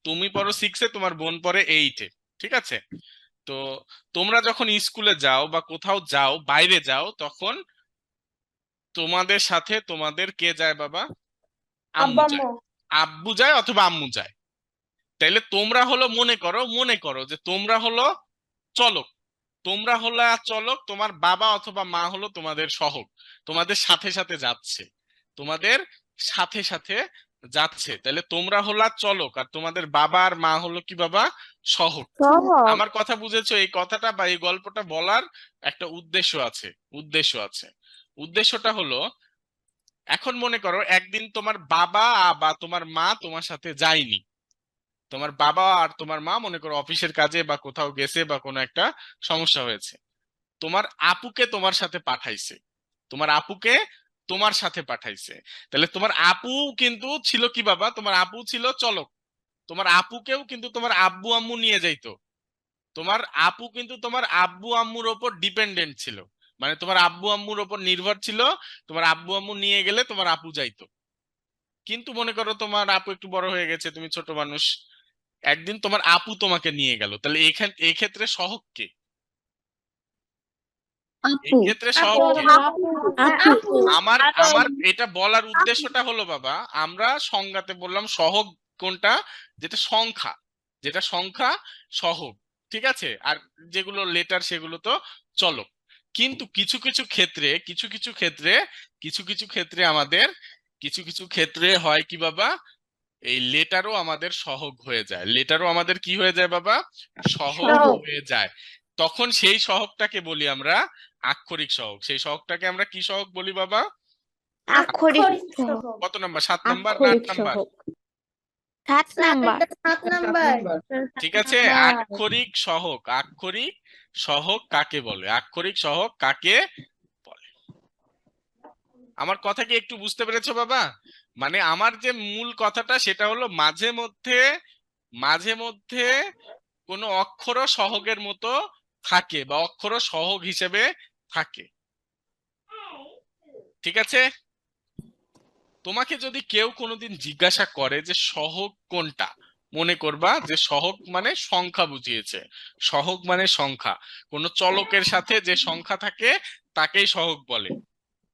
তুমি পড়ো 6-এ, তোমার বোন পড়ে 8-এ, ঠিক আছে? তো তোমরা যখন স্কুলে যাও বা কোথাও যাও, বাইরে যাও, তখন তোমাদের সাথে তোমাদের কে যায় বাবা? আম্মু যায়। আব্বু যায় অথবা আম্মু যায়। তাইলে তোমরা হলো, মনে করো যে তোমরা হলো চলক, তোমরা হলো চলক, তোমার বাবা অথবা মা হলো তোমাদের সহগ, তোমাদের সাথে সাথে যাচ্ছে, তোমাদের সাথে সাথে যাচ্ছে। তাহলে তোমরা হলো চলক, আর তোমাদের বাবা আর মা হলো কি বাবা? সহগ। আমার কথা বুঝেছো? এই কথাটা বা এই গল্পটা বলার একটা উদ্দেশ্য আছে, উদ্দেশ্যটা হলো, এখন মনে করো একদিন তোমার বাবা বা তোমার মা তোমার সাথে যায়নি, তোমার বাবা আর তোমার মা মনে করো অফিসের কাজে বা কোথাও গেছে বা কোনো একটা সমস্যা হয়েছে, তোমার আপুকে তোমার সাথে পাঠাইছে, তোমার আপুকে তোমার সাথে পাঠাইছে। তাহলে তোমার আপু কিন্তু ছিল কি বাবা? তোমার আপু ছিল চলক, তোমার আপুকেও কিন্তু তোমার আব্বু আম্মু নিয়ে যাইতো, তোমার আপু কিন্তু তোমার আব্বু আম্মুর ওপর ডিপেন্ডেন্ট ছিল, মানে তোমার আব্বু আম্মুর ওপর নির্ভর ছিল, তোমার আব্বু আম্মু নিয়ে গেলে তোমার আপু যাইতো। কিন্তু মনে করো তোমার আপু একটু বড় হয়ে গেছে, তুমি ছোট মানুষ, একদিন তোমার আপু তোমাকে নিয়ে গেল, তাহলে এই ক্ষেত্রে সহগ কে? এই আপু ক্ষেত্রে সহগ কে? আপু আমার আমার এটা বলার উদ্দেশ্যটা হলো বাবা, আমরা সংজ্ঞাতে বললাম সহগ কোনটা, যেটা সংখ্যা সহগ, ঠিক আছে? আর যেগুলো লেটার সেগুলো তো চলক। কিন্তু কিছু কিছু ক্ষেত্রে আমাদের কিছু কিছু ক্ষেত্রে হয় কি বাবা, এই লেটারও আমাদের সহগ হয়ে যায়, লেটারও আমাদের কি হয়ে যায় বাবা? সহগ হয়ে যায়। তখন সেই সহগটাকে বলি আমরা আক্ষরিক সহগ। সেই সহগটাকে আমরা কি সহগ বলি বাবা? আক্ষরিক কত নাম্বার? 7 নাম্বার না 8 নাম্বার? 7 নাম্বার। ঠিক আছে, আক্ষরিক সহগ। আক্ষরিক সহগ কাকে বলে? আক্ষরিক সহগ কাকে বলে? আমার কথা কি একটু বুঝতে পেরেছো বাবা? মানে আমার যে মূল কথাটা সেটা হলো, মাঝে মধ্যে কোনো অক্ষর সহগের মতো থাকে বা অক্ষর সহগ হিসেবে থাকে, ঠিক আছে? তোমাকে যদি কেউ কোনোদিন জিজ্ঞাসা করে যে সহগ কোনটা, মনে করবা যে সহগ মানে সংখ্যা বুঝিয়েছে, সহগ মানে সংখ্যা, কোন চলকের সাথে যে সংখ্যা থাকে তাকেই সহগ বলে,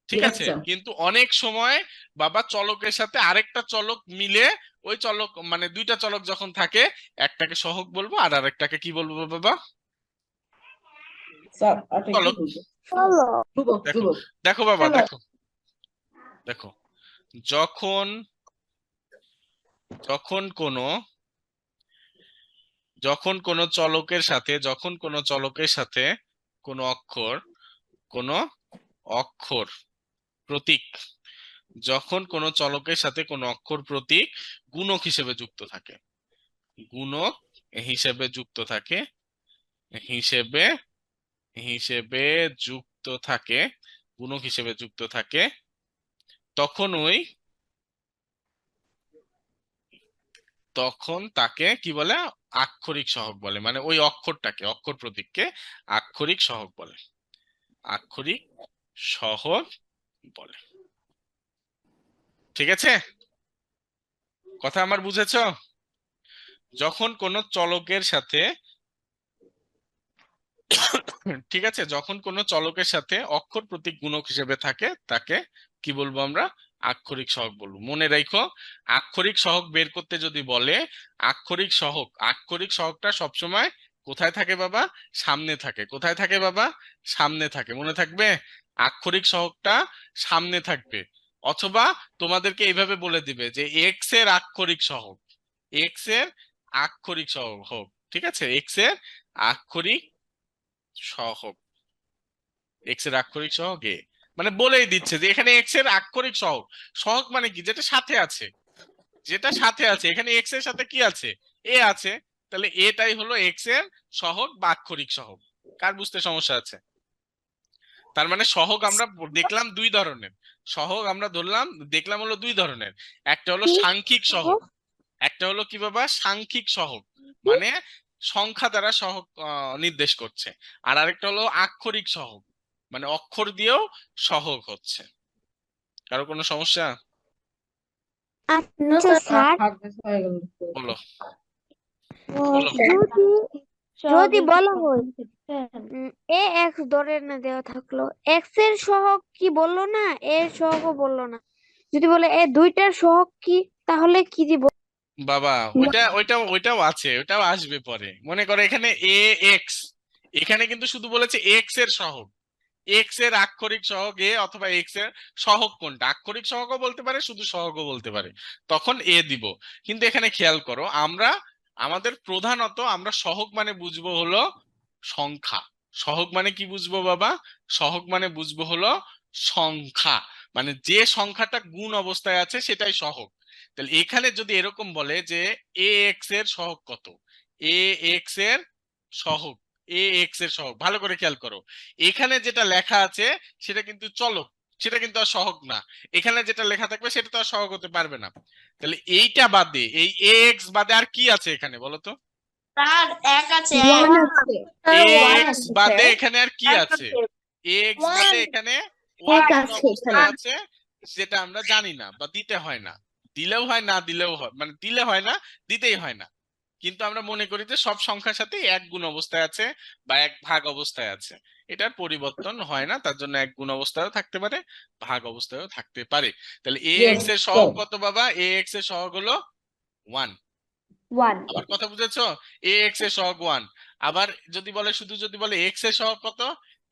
ঠিক Yes, আছে? sir. কিন্তু অনেক সময় বাবা চলকের সাথে আরেকটা চলক মিলে ওই চলক মানে দুইটা চলক যখন থাকে একটাকে সহগ বলবো আর আরেকটাকে কি বলবো বাবা? স্যার এটা কি চলক। বলবো? চলো ধ্রুবক দেখো ধ্রুবক দেখো বাবা চলো। দেখো দেখো যখন যখন কোনো যখন কোনো চলকের সাথে কোনো অক্ষর প্রতীক যখন কোনো চলকের সাথে কোনো অক্ষর প্রতীক গুণক হিসেবে যুক্ত থাকে, গুণক হিসেবে যুক্ত থাকে হিসেবে হিসেবে যুক্ত থাকে গুণক হিসেবে যুক্ত থাকে তখন তাকে কি বলে? আক্ষরিক সহগ বলে। মানে ওই অক্ষরটাকে, অক্ষর প্রতীককে আক্ষরিক সহগ বলে, আক্ষরিক সহগ বলে। ঠিক আছে, কথা আমার বুঝেছো? যখন কোনো চলকের সাথে ঠিক আছে, যখন কোনো চলকের সাথে অক্ষর প্রতীক গুণক হিসেবে থাকে তাকে কি বলবো আমরা? আক্ষরিক সহগ বলবো। মনে রাখো, আক্ষরিক সহগ বের করতে যদি বলে, আক্ষরিক সহগটা সবসময় কোথায় থাকে বাবা? সামনে থাকে। কোথায় থাকে বাবা? সামনে থাকে। মনে থাকবে, আক্ষরিক সহগটা সামনে থাকবে। অথবা তোমাদেরকে এইভাবে বলে দিবে যে এক্স এর আক্ষরিক সহগ, এক্স এর আক্ষরিক সহগ হোক, ঠিক আছে? এক্স এর আক্ষরিক সহগ, এক্স এর আক্ষরিক সহগ এ, মানে বলেই দিচ্ছে যে এখানে এক্স এর আক্ষরিক সহগ। সহগ মানে কি? যেটা সাথে আছে, যেটা সাথে আছে। এখানে এক্স এর সাথে কি আছে? এ আছে। তাহলে এটাই হলো এক্স এর সহগ বা আক্ষরিক সহগ। কার বুঝতে সমস্যা আছে? তার মানে সহগ আমরা দেখলাম দুই ধরনের, সহগ আমরা দেখলাম হলো দুই ধরনের। একটা হলো সাংখ্যিক সহগ, একটা হলো কি বাবা? সাংখ্যিক সহগ, মানে সংখ্যা দ্বারা সহগ নির্দেশ করছে। আর আরেকটা হলো আক্ষরিক সহগ, মানে অক্ষর দিয়েও সহগ হচ্ছে। কারো কোনো সমস্যা? No, আচ্ছা sir. স্যার, হয়ে গেল বলো বলো। যদি যদি বলা হয় হয় এ এক্স ধরে না দেওয়া থাকলো, এক্স এর সহগ কি বললো না, এর সহগও বললো না, যদি বলে এ দুইটার সহগ কি, তাহলে কি দিব? বাবা ওইটাও আছে, ওইটাও আসবে পরে। মনে করো এখানে এ এক্স, এখানে কিন্তু শুধু বলেছে এক্স এর সহগ, এক্স এর আক্ষরিক সহগ এ, অথবা এক্স এর সহগ কোনটা, আক্ষরিক সহগও বলতে পারে, শুধু সহগও বলতে পারে, তখন এ দিব। কিন্তু এখানে খেয়াল করো, আমাদের প্রধানত আমরা সহগ মানে বুঝবো হলো সংখ্যা। সহগ মানে কি বুঝবো বাবা? সহগ মানে বুঝবো হলো সংখ্যা, মানে যে সংখ্যাটা গুণ অবস্থায় আছে সেটাই সহগ। তাহলে এখানে যদি এরকম বলে যে এ এক্স এর সহগ কত, এ এক্স এর সহগ, এ এক্স এর সহগ, ভালো করে খেয়াল করো, এখানে যেটা লেখা আছে সেটা কিন্তু চলক, সেটা কিন্তু আর সহগ না। এখানে যেটা লেখা থাকবে সেটা তো আর সহগ হতে পারবে না। তাহলে এইটা বাদে, এই এ এক্স বাদে আর কি আছে এখানে বলো তো? তার এক আছে, ওয়ান আছে, এ ওয়ান এক্স আছে বাদে স্যার, এখানে আর কি আছে? এ এক্স One. বাদে এখানে ওয়ান এক কোন আছে অবস্থায় এখানে। আছে সেটা আমরা জানি না, বা দিতে হয় না। দিলেও হয়, না দিলেও হয়, মানে দিলে হয় না, দিতেই হয় না। কিন্তু আমরা মনে করি যে সব সংখ্যার সাথে এক গুণ অবস্থায় আছে বা এক ভাগ অবস্থায় আছে, এটার পরিবর্তন হয় না। তার জন্য এক গুণ অবস্থায়ও থাকতে পারে, ভাগ অবস্থায়ও থাকতে পারে। তাহলে এ Yes, এক্স এর সহগ sir. কত বাবা? এ এক্স এর সহগ হলো 1। ওয়ান। আবার কথা বুঝেছো? এ এক্স এর সহগ 1। আবার যদি বলে, শুধু যদি বলে এক্স এর সহগ কত,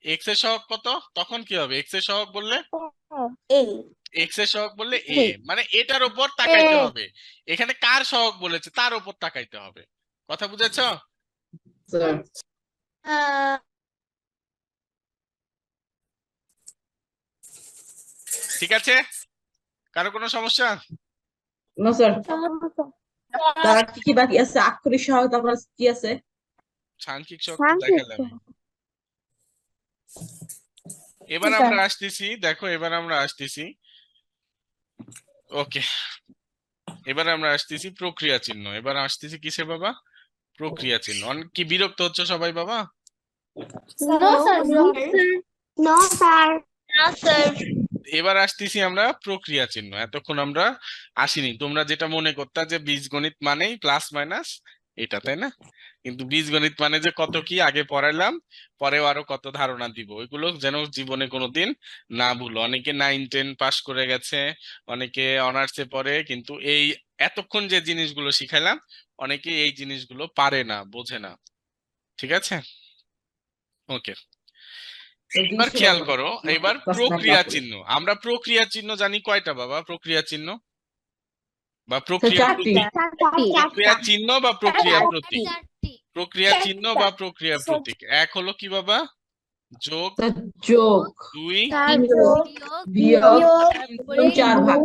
এক্স এর সহগ কত, তখন কি হবে? এক্স এর সহগ বললে, এ এক্স এর সহগ বললে এ, মানে এটার উপর তাকাইতে হবে। এখানে কার সহগ বলেছে তার উপর তাকাইতে হবে। কথা বুঝেছো? Sir. ঠিক আছে, কারো কোনো সমস্যা? No, sir. তারা কি কি বাকি আছে? আক্ষরিক সহগ, তারপর কি আছে? সাংখ্যিক সহগ তো সাংখ্যিক দেখালাম। এবার আমরা আসতেছি, দেখো এবার আমরা আসতেছি, ওকে, এবার আমরা আসতেছি প্রক্রিয়া চিহ্ন। এবার আসতেছি কিসে বাবা? প্রক্রিয়া চিহ্ন। অনেক কি বিরক্ত হচ্ছে সবাই বাবা? No, sir. No sir. No, sir. এবার আসতেছি আমরা প্রক্রিয়া চিহ্ন। এতক্ষণ আমরা আসিনি, তোমরা যেটা মনে করতা যে বীজগণিত মানেই প্লাস মাইনাস এটা, তাই না? কিন্তু বীজগণিত মানে যে কত কি আগে পড়াইলাম, পরেও আরো কত ধারণা দিব, ওইগুলো যেন জীবনে কোনোদিন না ভুলো। অনেকে 9-10 পাস করে গেছে, অনেকে অনার্সে পড়ে, কিন্তু এই এতক্ষণ যে জিনিসগুলো শিখাইলাম অনেকে এই জিনিসগুলো পারে না, বোঝে না। ঠিক আছে, ওকে। এই এবার জিনিসটা খেয়াল বলো। করো, আমার এবার ক্লাস 9 প্রক্রিয়া ক্লাসে। চিহ্ন। আমরা প্রক্রিয়া চিহ্ন জানি কয়টা বাবা? প্রক্রিয়া চিহ্ন বা স্যার প্রক্রিয়া 4টি। প্রতীক, প্রক্রিয়া চিহ্ন বা প্রক্রিয়া প্রতীক, প্রক্রিয়া চিহ্ন বা প্রক্রিয়া প্রতীক। এক হলো কি বাবা? যোগ। স্যার যোগ, 2 বিয়োগ, 3 4 ভাগ।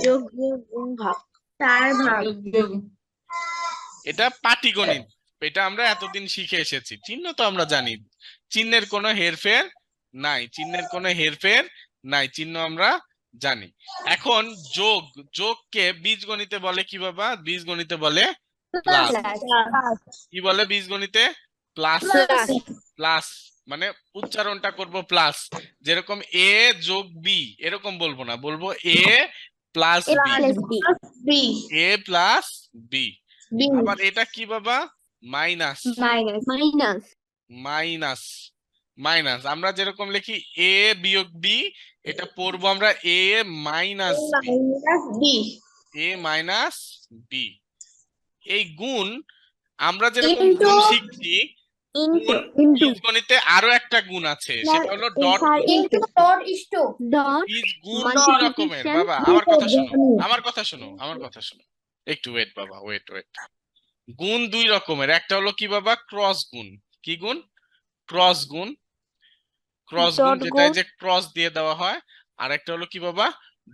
যোগ বিয়োগ গুণ ভাগ 4 ভাগ। যোগ বিয়োগ। এটা পাটিগণিত, এটা আমরা এতদিন শিখে এসেছি। চিহ্ন তো আমরা জানি, চিহ্নের কোনো হেরফের নাই, চিহ্নের কোনো হেরফের নাই, চিহ্ন আমরা জানি। এখন যোগ, যোগকে বীজগণিতে বলে কি বাবা? বীজগণিতে বলে প্লাস। কি বলে বীজগণিতে? প্লাস। প্লাস মানে উচ্চারণটা করব প্লাস, যেরকম এ যোগ বি এরকম বলবো না, বলবো এ প্লাস বি, এ প্লাস বি। আবার এটা কি বাবা? মাইনাস। মাইনাস মাইনাস, মাইনাস আমরা যেরকম লিখি এ বিয়োগ বি, এটা পড়বো আমরা এ মাইনাস বি, এ মাইনাস বি। এই গুণ, আমরা যেরকম গুণ শিখছি, গুণ বীজগণিতে আরো একটা গুণ আছে, সেটা হলো ডট গুণ। ডট বীজ গুণ দুই রকমের মাল্টিপ্লিকেশন বাবা, আমার কথা শোনো, আমার কথা শোনো, আমার কথা শোনো, একটু ওয়েট বাবা, ওয়েট ওয়েট। গুণ দুই রকমের, একটা হলো কি বাবা? ক্রস গুণ। কি গুণ? ক্রস গুণ। ক্রস গুণ ডট যেটা গুণ। এই যে ক্রস দিয়ে দেওয়া হয়। আর একটা হলো কি বাবা?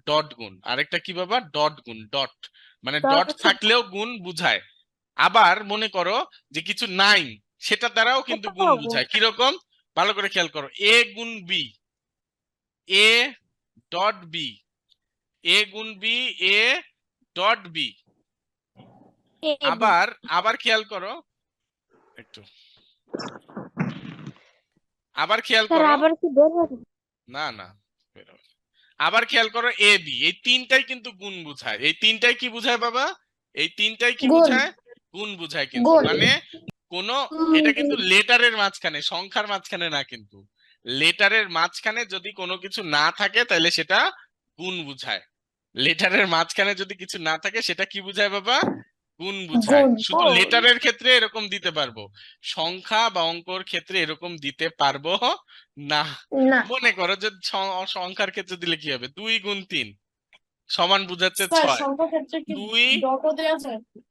ডট গুণ। আরেকটা কি বাবা? ডট গুণ। ডট মানে ডট থাকলেও গুণ বুঝায়। আবার মনে করো যে কিছু নাই, সেটা দ্বারাও কিন্তু গুণ বুঝায়। কিরকম? ভালো করে খেয়াল করো, এ গুণ বি, এ ডট বি, এ গুণ বি, এ ডট বি। আবার আবার খেয়াল করো একটু, আবার খেয়াল স্যার করো, আবার কি বের হবে? না না বেরোবে না। আবার খেয়াল করো এ বি, এই তিনটাই কিন্তু গুণ বুঝায়। এই তিনটাই কি বুঝায় বাবা? এই তিনটাই কি বুঝায়? গুণ বুঝায়। কিন্তু মানে কোন, এটা কিন্তু লেটারের মাঝখানে, সংখ্যার মাঝখানে না, কিন্তু লেটারের মাঝখানে যদি কোনো কিছু না থাকে তাহলে সেটা গুণ বুঝায়। লেটারের মাঝখানে যদি কিছু না থাকে সেটা কি বুঝায় বাবা? গুণ বুঝায়। শুধু লেটারের ক্ষেত্রে এরকম দিতে পারবো, সংখ্যা বা অঙ্কর ক্ষেত্রে এরকম দিতে পারবো না। মনে করো যে সংখ্যার ক্ষেত্রে দিলে কি হবে? 2 গুণ 3 সমান বুঝাচ্ছে 6, 2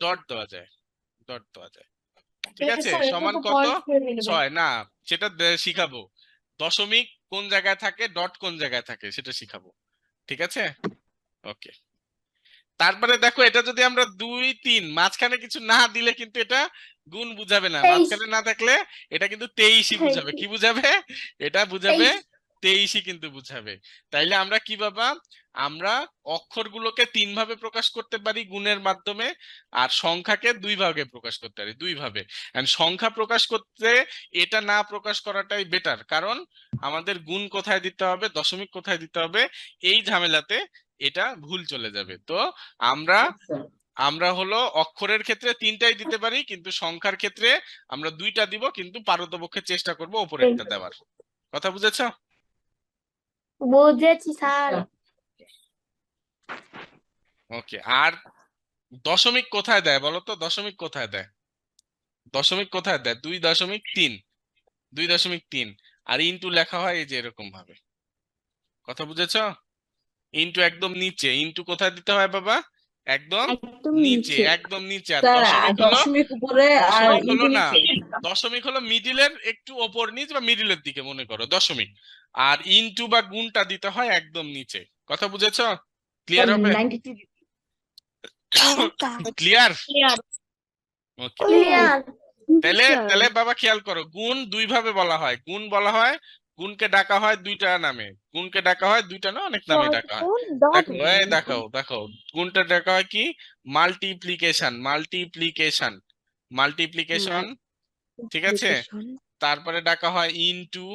ডট দেওয়া যায়, ডট দেওয়া যায়। ঠিক আছে, সমান কত? 6 না, সেটা শিখাবো। দশমিক কোন জায়গায় থাকে, ডট কোন জায়গায় থাকে সেটা শিখাবো। ঠিক আছে, ওকে। তারপরে দেখো, এটা যদি আমরা 2 3 মাঝখানে কিছু না দিলে কিন্তু এটা গুণ বুঝাবে না। মাঝখানে না থাকলে এটা কিন্তু 23ই বুঝাবে। কি বুঝাবে? এটা বুঝাবে 23ই কিন্তু বুঝাবে। তাইলে আমরা কি বাবা? আমরা অক্ষরগুলোকে 3 ভাবে প্রকাশ করতে পারি গুণের মাধ্যমে, আর সংখ্যাকে 2 ভাগে প্রকাশ করতে পারি, 2 ভাবে। এন্ড সংখ্যা প্রকাশ করতে এটা না প্রকাশ করাটাই বেটার, কারণ আমাদের গুণ কোথায় দিতে হবে, দশমিক কোথায় দিতে হবে, এই ঝামেলাতে এটা ভুল চলে যাবে। তো আমরা আমরা হলো অক্ষরের ক্ষেত্রে 3টাই দিতে পারি, কিন্তু সংখ্যার ক্ষেত্রে আমরা 2টা দিব, কিন্তু পারতপক্ষে চেষ্টা করব উপরে একটা দেওয়ার। কথা বুঝেছো? বুঝেছি স্যার। ওকে। আর দশমিক কোথায় দেয় বলো তো? দশমিক কোথায় দেয়? দশমিক কোথায় দেয়? 2.3, 2.3। আর ইনটু লেখা হয় এই যে এরকম ভাবে। কথা বুঝেছো? ইনটু একদম নিচে। ইনটু কোথায় দিতে হয় বাবা? একদম নিচে, একদম নিচে। আর স্যার দশমিক হলো, দশমিক উপরে আর দশমিক হলো ইনটু না, নিচে। দশমিক হলো মিডিলের একটু ওপর নিচ বা মিডিলের দিকে মনে করো দশমিক। আর ইনটু বা গুণটা দিতে হয় একদম নিচে। কথা বুঝেছো? ক্লিয়ার হবে? 92 ক্লিয়ার? ওকে। ক্লিয়ার। তাহলে তাহলে বাবা খেয়াল করো, গুণ 2 ভাবে বলা হয়। গুণ বলা হয়, গুণকে ডাকা হয় 2টা নামে। গুণকে ডাকা হয় 2টা না, অনেক নামে ডাকা হয়। দেখো, এই দেখো দেখো, গুণটা ডাকা হয় কি? Multiplication, multiplication, multiplication. ঠিক আছে, তারপরে ডাকা হয় ইনটু,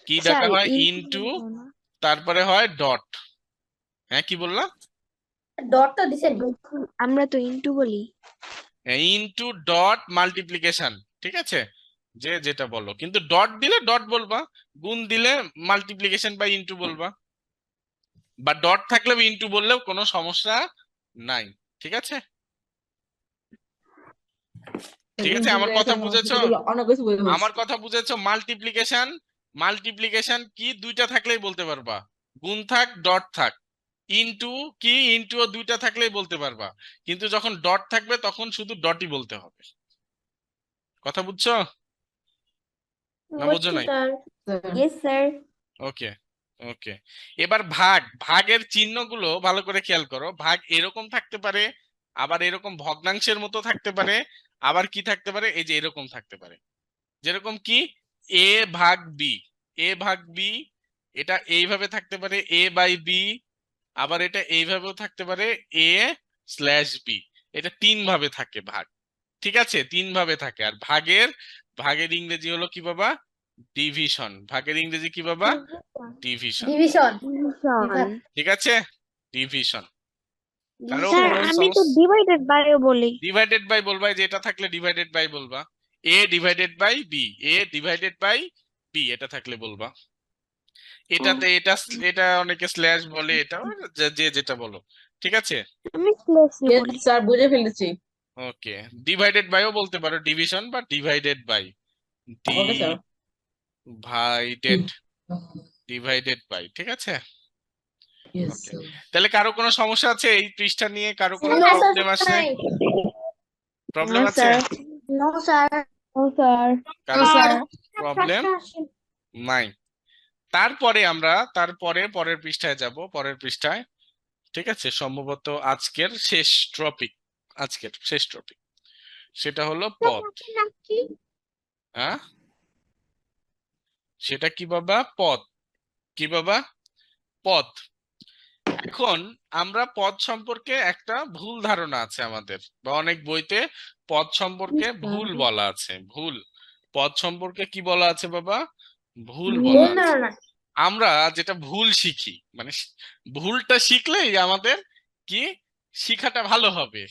কি স্যার ডাকা হয়? ইনটু ইনটু, বলবো না। তারপরে হয় ডট। হ্যাঁ, কি বললাম? ডটটা দিছেন আমরা তো ইনটু বলি। ইনটু ডট মাল্টিপ্লিকেশন, ঠিক আছে? যে যেটা বলো, কিন্তু ডট দিলে ডট বলবা, গুণ দিলে মাল্টিপ্লিকেশন বা ইনটু বলবা, বা ডট থাকলে ইনটু বললেও কোনো সমস্যা নাই, ঠিক আছে? ঠিক আছে, আমার কথা বুঝেছো? অনেক কিছু বই হয়েছে। আমার কথা বুঝেছো? মাল্টিপ্লিকেশন, মাল্টিপ্লিকেশন কি দুইটা থাকলেই বলতে পারবা, গুণ থাক ডট থাক। ইনটু কি, ইনটু ও দুইটা থাকলেই বলতে পারবা, কিন্তু যখন ডট থাকবে তখন শুধু ডটই বলতে হবে। কথা বুঝছো না বুঝো নাই? Sir, yes sir. Okay, okay. এবার ভাগ, ভাগের চিহ্নগুলো ভালো করে খেয়াল করো। ভাগ এরকম থাকতে পারে, আবার এরকম ভগ্নাংশের মতো থাকতে পারে, আবার কি থাকতে পারে, এই যে এরকম থাকতে পারে। যেরকম কি এ ভাগ বি, এ ভাগ বি, এটা এইভাবে থাকতে পারে এ বাই বি, আবার এটা এইভাবেও থাকতে পারে এ স্ল্যাশ বি। এটা তিন ভাবে থাকে ভাগ, ঠিক আছে? তিন ভাবে থাকে। আর ভাগের, ভাগের ইংরেজি হলো কি বাবা? ডিভিশন। ভাগের ইংরেজি কি বাবা? Division, division division. ঠিক আছে? ডিভিশন। কারো স্যার কোনো আমি তো ডিভাইডেড বাইও বলি। ডিভাইডেড বাই বলবা, যে এটা থাকলে ডিভাইডেড বাই বলবা, A divided by B, A divided by B, এটা থাকলে বলবা। এটাতে এটা এটা অনেকে স্ল্যাশ বলে, এটা যে যেটা বলো, ঠিক আছে? আমি স্ল্যাশই বলি। স্যার বুঝে ফেলেছি। ওকে, ডিভাইডেড বাইও বলতে পারো, ডিভিশন বা divided by, okay sir. Divided, divided by, ঠিক আছে? Yes okay, sir. তাহলে কারো কোনো সমস্যা আছে এই পৃষ্ঠা নিয়ে? কারো কোনো না স্যার, প্রবলেম আছে? নাই। প্রবলেম না আছে? স্যার। No sir. ও স্যার। কারো স্যার। প্রবলেম নাই? তারপরে আমরা পরের পৃষ্ঠায় যাব, পরের পৃষ্ঠায়, ঠিক আছে? সম্ভবত আজকের শেষ টপিক, আজকের শেষ টপিক, সেটা হলো পদ। হ্যাঁ, সেটা কি বাবা? পদ। কি বাবা? পদ। এখন আমরা পদ সম্পর্কে একটা ভুল ধারণা আছে আমাদের, বা অনেক বইতে পদ সম্পর্কে ভুল বলা আছে। ভুল, পদ সম্পর্কে কি বলা আছে বাবা? ভুল বলা ভুল আছে। ধারণা। আমরা যেটা ভুল শিখি, মানে ভুলটা শিখলেই আমাদের কি শিখাটা ভালো হবে,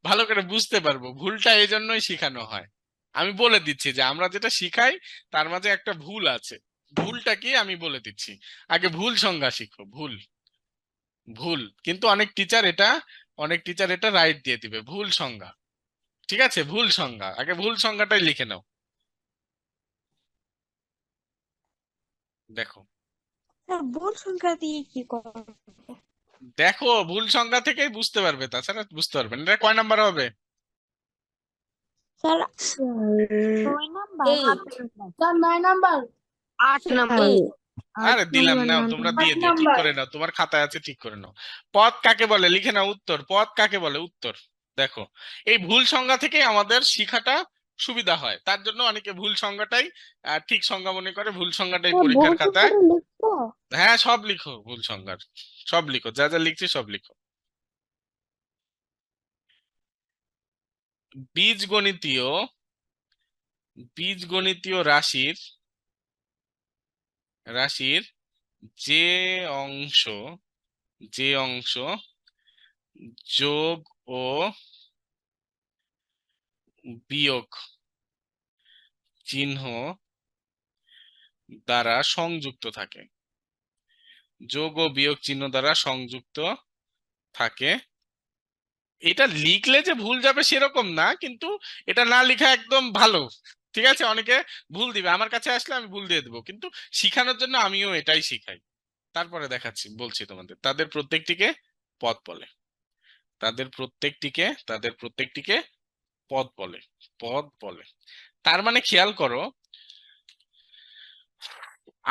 ভালো করে বুঝতে পারবো। ভুলটা এই জন্যই শিখানো হয়। আমি বলে দিচ্ছি যে আমরা যেটা শিখাই তার মাঝে একটা ভুল আছে। ভুলটা কি আমি বলে দিচ্ছি। আগে ভুল সংজ্ঞা শিখো। ভুল, ভুল কিন্তু অনেক টিচার এটা রাইট দিয়ে দিবে ভুল সংজ্ঞা, ঠিক আছে? ভুল সংজ্ঞা, আগে ভুল সংজ্ঞাটাই লিখে নাও। দেখো, স্যার ভুল সংখ্যা দিয়ে কি করব? দেখো ভুল সংজ্ঞা থেকেই বুঝতে পারবে, তাছাড়া বুঝতে পারবে না। এটা কয় নাম্বার হবে? Sir 9 number. Sir 9 number. 8 number. আরে দিলাম, নাও নাম্বার তোমরা না। দিয়ে দিও, ঠিক করে নাও, তোমার খাতায় আছে, ঠিক করে নাও। পদ কাকে বলে লিখে নাও। উত্তর, পদ কাকে বলে? উত্তর। দেখো, এই ভুল সংজ্ঞা থেকেই আমাদের শিখাটা সুবিধা হয়, তার জন্য অনেকে ভুল সংজ্ঞাটাই ঠিক সংজ্ঞা মনে করে, ভুল সংজ্ঞাটাই স্যার পরীক্ষার ভুল খাতায়। সংখ্যাটা লিখবো? হ্যাঁ, সব লিখো, ভুল সংজ্ঞার সব লিখো, যা যা লিখছি সব লিখো। বীজগণিতীয়, বীজগণিতীয় রাশির, রাশির যে অংশ, যে অংশ যোগ ও বিয়োগ চিহ্ন দ্বারা সংযুক্ত থাকে, যোগ ও বিয়োগ চিহ্ন দ্বারা সংযুক্ত থাকে। এটা লিখলে যে ভুল যাবে সেরকম না, কিন্তু এটা না লেখা একদম ভালো, ঠিক আছে? অনেকে ভুল দিবে, আমার কাছে আসলে আমি ভুল দিয়ে দেবো, কিন্তু শিখানোর জন্য আমিও এটাই শিখাই। তারপরে দেখাচ্ছি, বলছি তোমাদের। তাদের প্রত্যেকটিকে পদ বলে, তাদের প্রত্যেকটিকে পদ বলে, পদ বলে। তার মানে খেয়াল করো,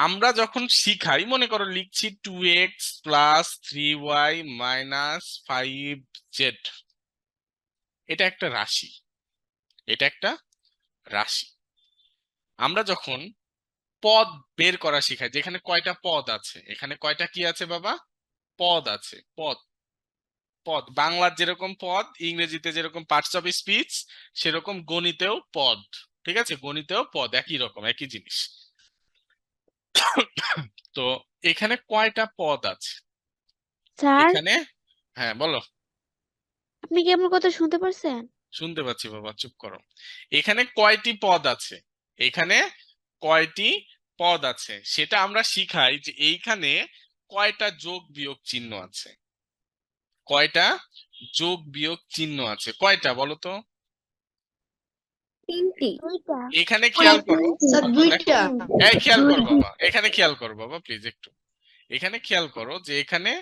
আমরা যখন শিখাই, মনে করো লিখছি 2x plus 3y minus 5z, এটা একটা রাশি, এটা একটা রাশি। আমরা যখন পদ বের করা শিখাই, যেখানে কয়টা পদ আছে, এখানে কয়টা কি আছে বাবা? পদ আছে। পদ, পদ বাংলার যেরকম পদ, ইংরেজিতে যেরকম পার্টস অফ স্পিচ, সেরকম গণিতেও পদ, ঠিক আছে? গণিতেও পদ, একই রকম, একই জিনিস। তো এখানে কয়টা পদ আছে স্যার এখানে? হ্যাঁ বলো। আপনি কি আমার কথা শুনতে পারছেন? শুনতে পাচ্ছি বাবা, চুপ করো। এখানে কয়টি পদ আছে? এখানে কয়টি পদ আছে সেটা আমরা শিখাই যে এইখানে কয়টা যোগ বিয়োগ চিহ্ন আছে। কয়টা যোগ বিয়োগ চিহ্ন আছে? কয়টা বলো তো? 3টি। দুইটা। এখানে খেয়াল করো, দুইটা। এই খেয়াল করো বাবা, এখানে খেয়াল করো বাবা প্লিজ একটু। এখানে খেয়াল করো যে এখানে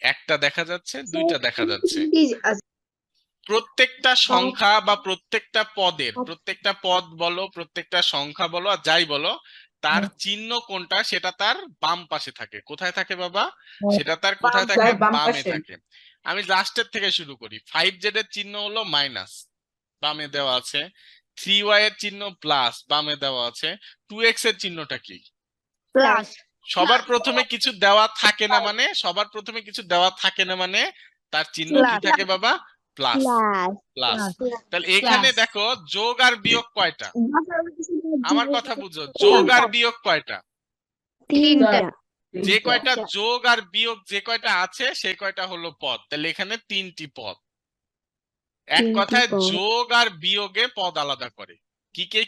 একটা দেখা যাচ্ছে, দুইটা দেখা যাচ্ছে। প্রত্যেকটা সংখ্যা বা প্রত্যেকটা পদের, প্রত্যেকটা পদ বলো, প্রত্যেকটা সংখ্যা বলো আর যাই বলো, তার চিহ্ন কোনটা সেটা তার বাম পাশে থাকে। কোথায় থাকে বাবা? সেটা তার কোথায় থাকে? বাম বামে পাশে। থাকে। আমি লাস্টের থেকে শুরু করি। 5z এর চিহ্ন হলো মাইনাস, বামে দেওয়া আছে। 3y এর চিহ্ন প্লাস, বামে দেওয়া আছে। 2x এর চিহ্নটা কি? প্লাস। সবার প্রথমে কিছু দেওয়া থাকে না মানে, সবার প্রথমে কিছু দেওয়া থাকে না মানে তার চিহ্ন কি Plus. থাকে বাবা? প্লাস। Plus plus. তাহলে এখানে দেখো যোগ আর বিয়োগ কয়টা? আমার কথা বুঝো, যোগ আর বিয়োগ কয়টা? তিনটা। যে কয়টা যোগ আর বিয়োগ যে কয়টা আছে সেই কয়টা হলো পদ। তাহলে এখানে 3টি পদ। এক তিনটি কথায় পদ। যোগ আর বিয়োগে পদ আলাদা করে।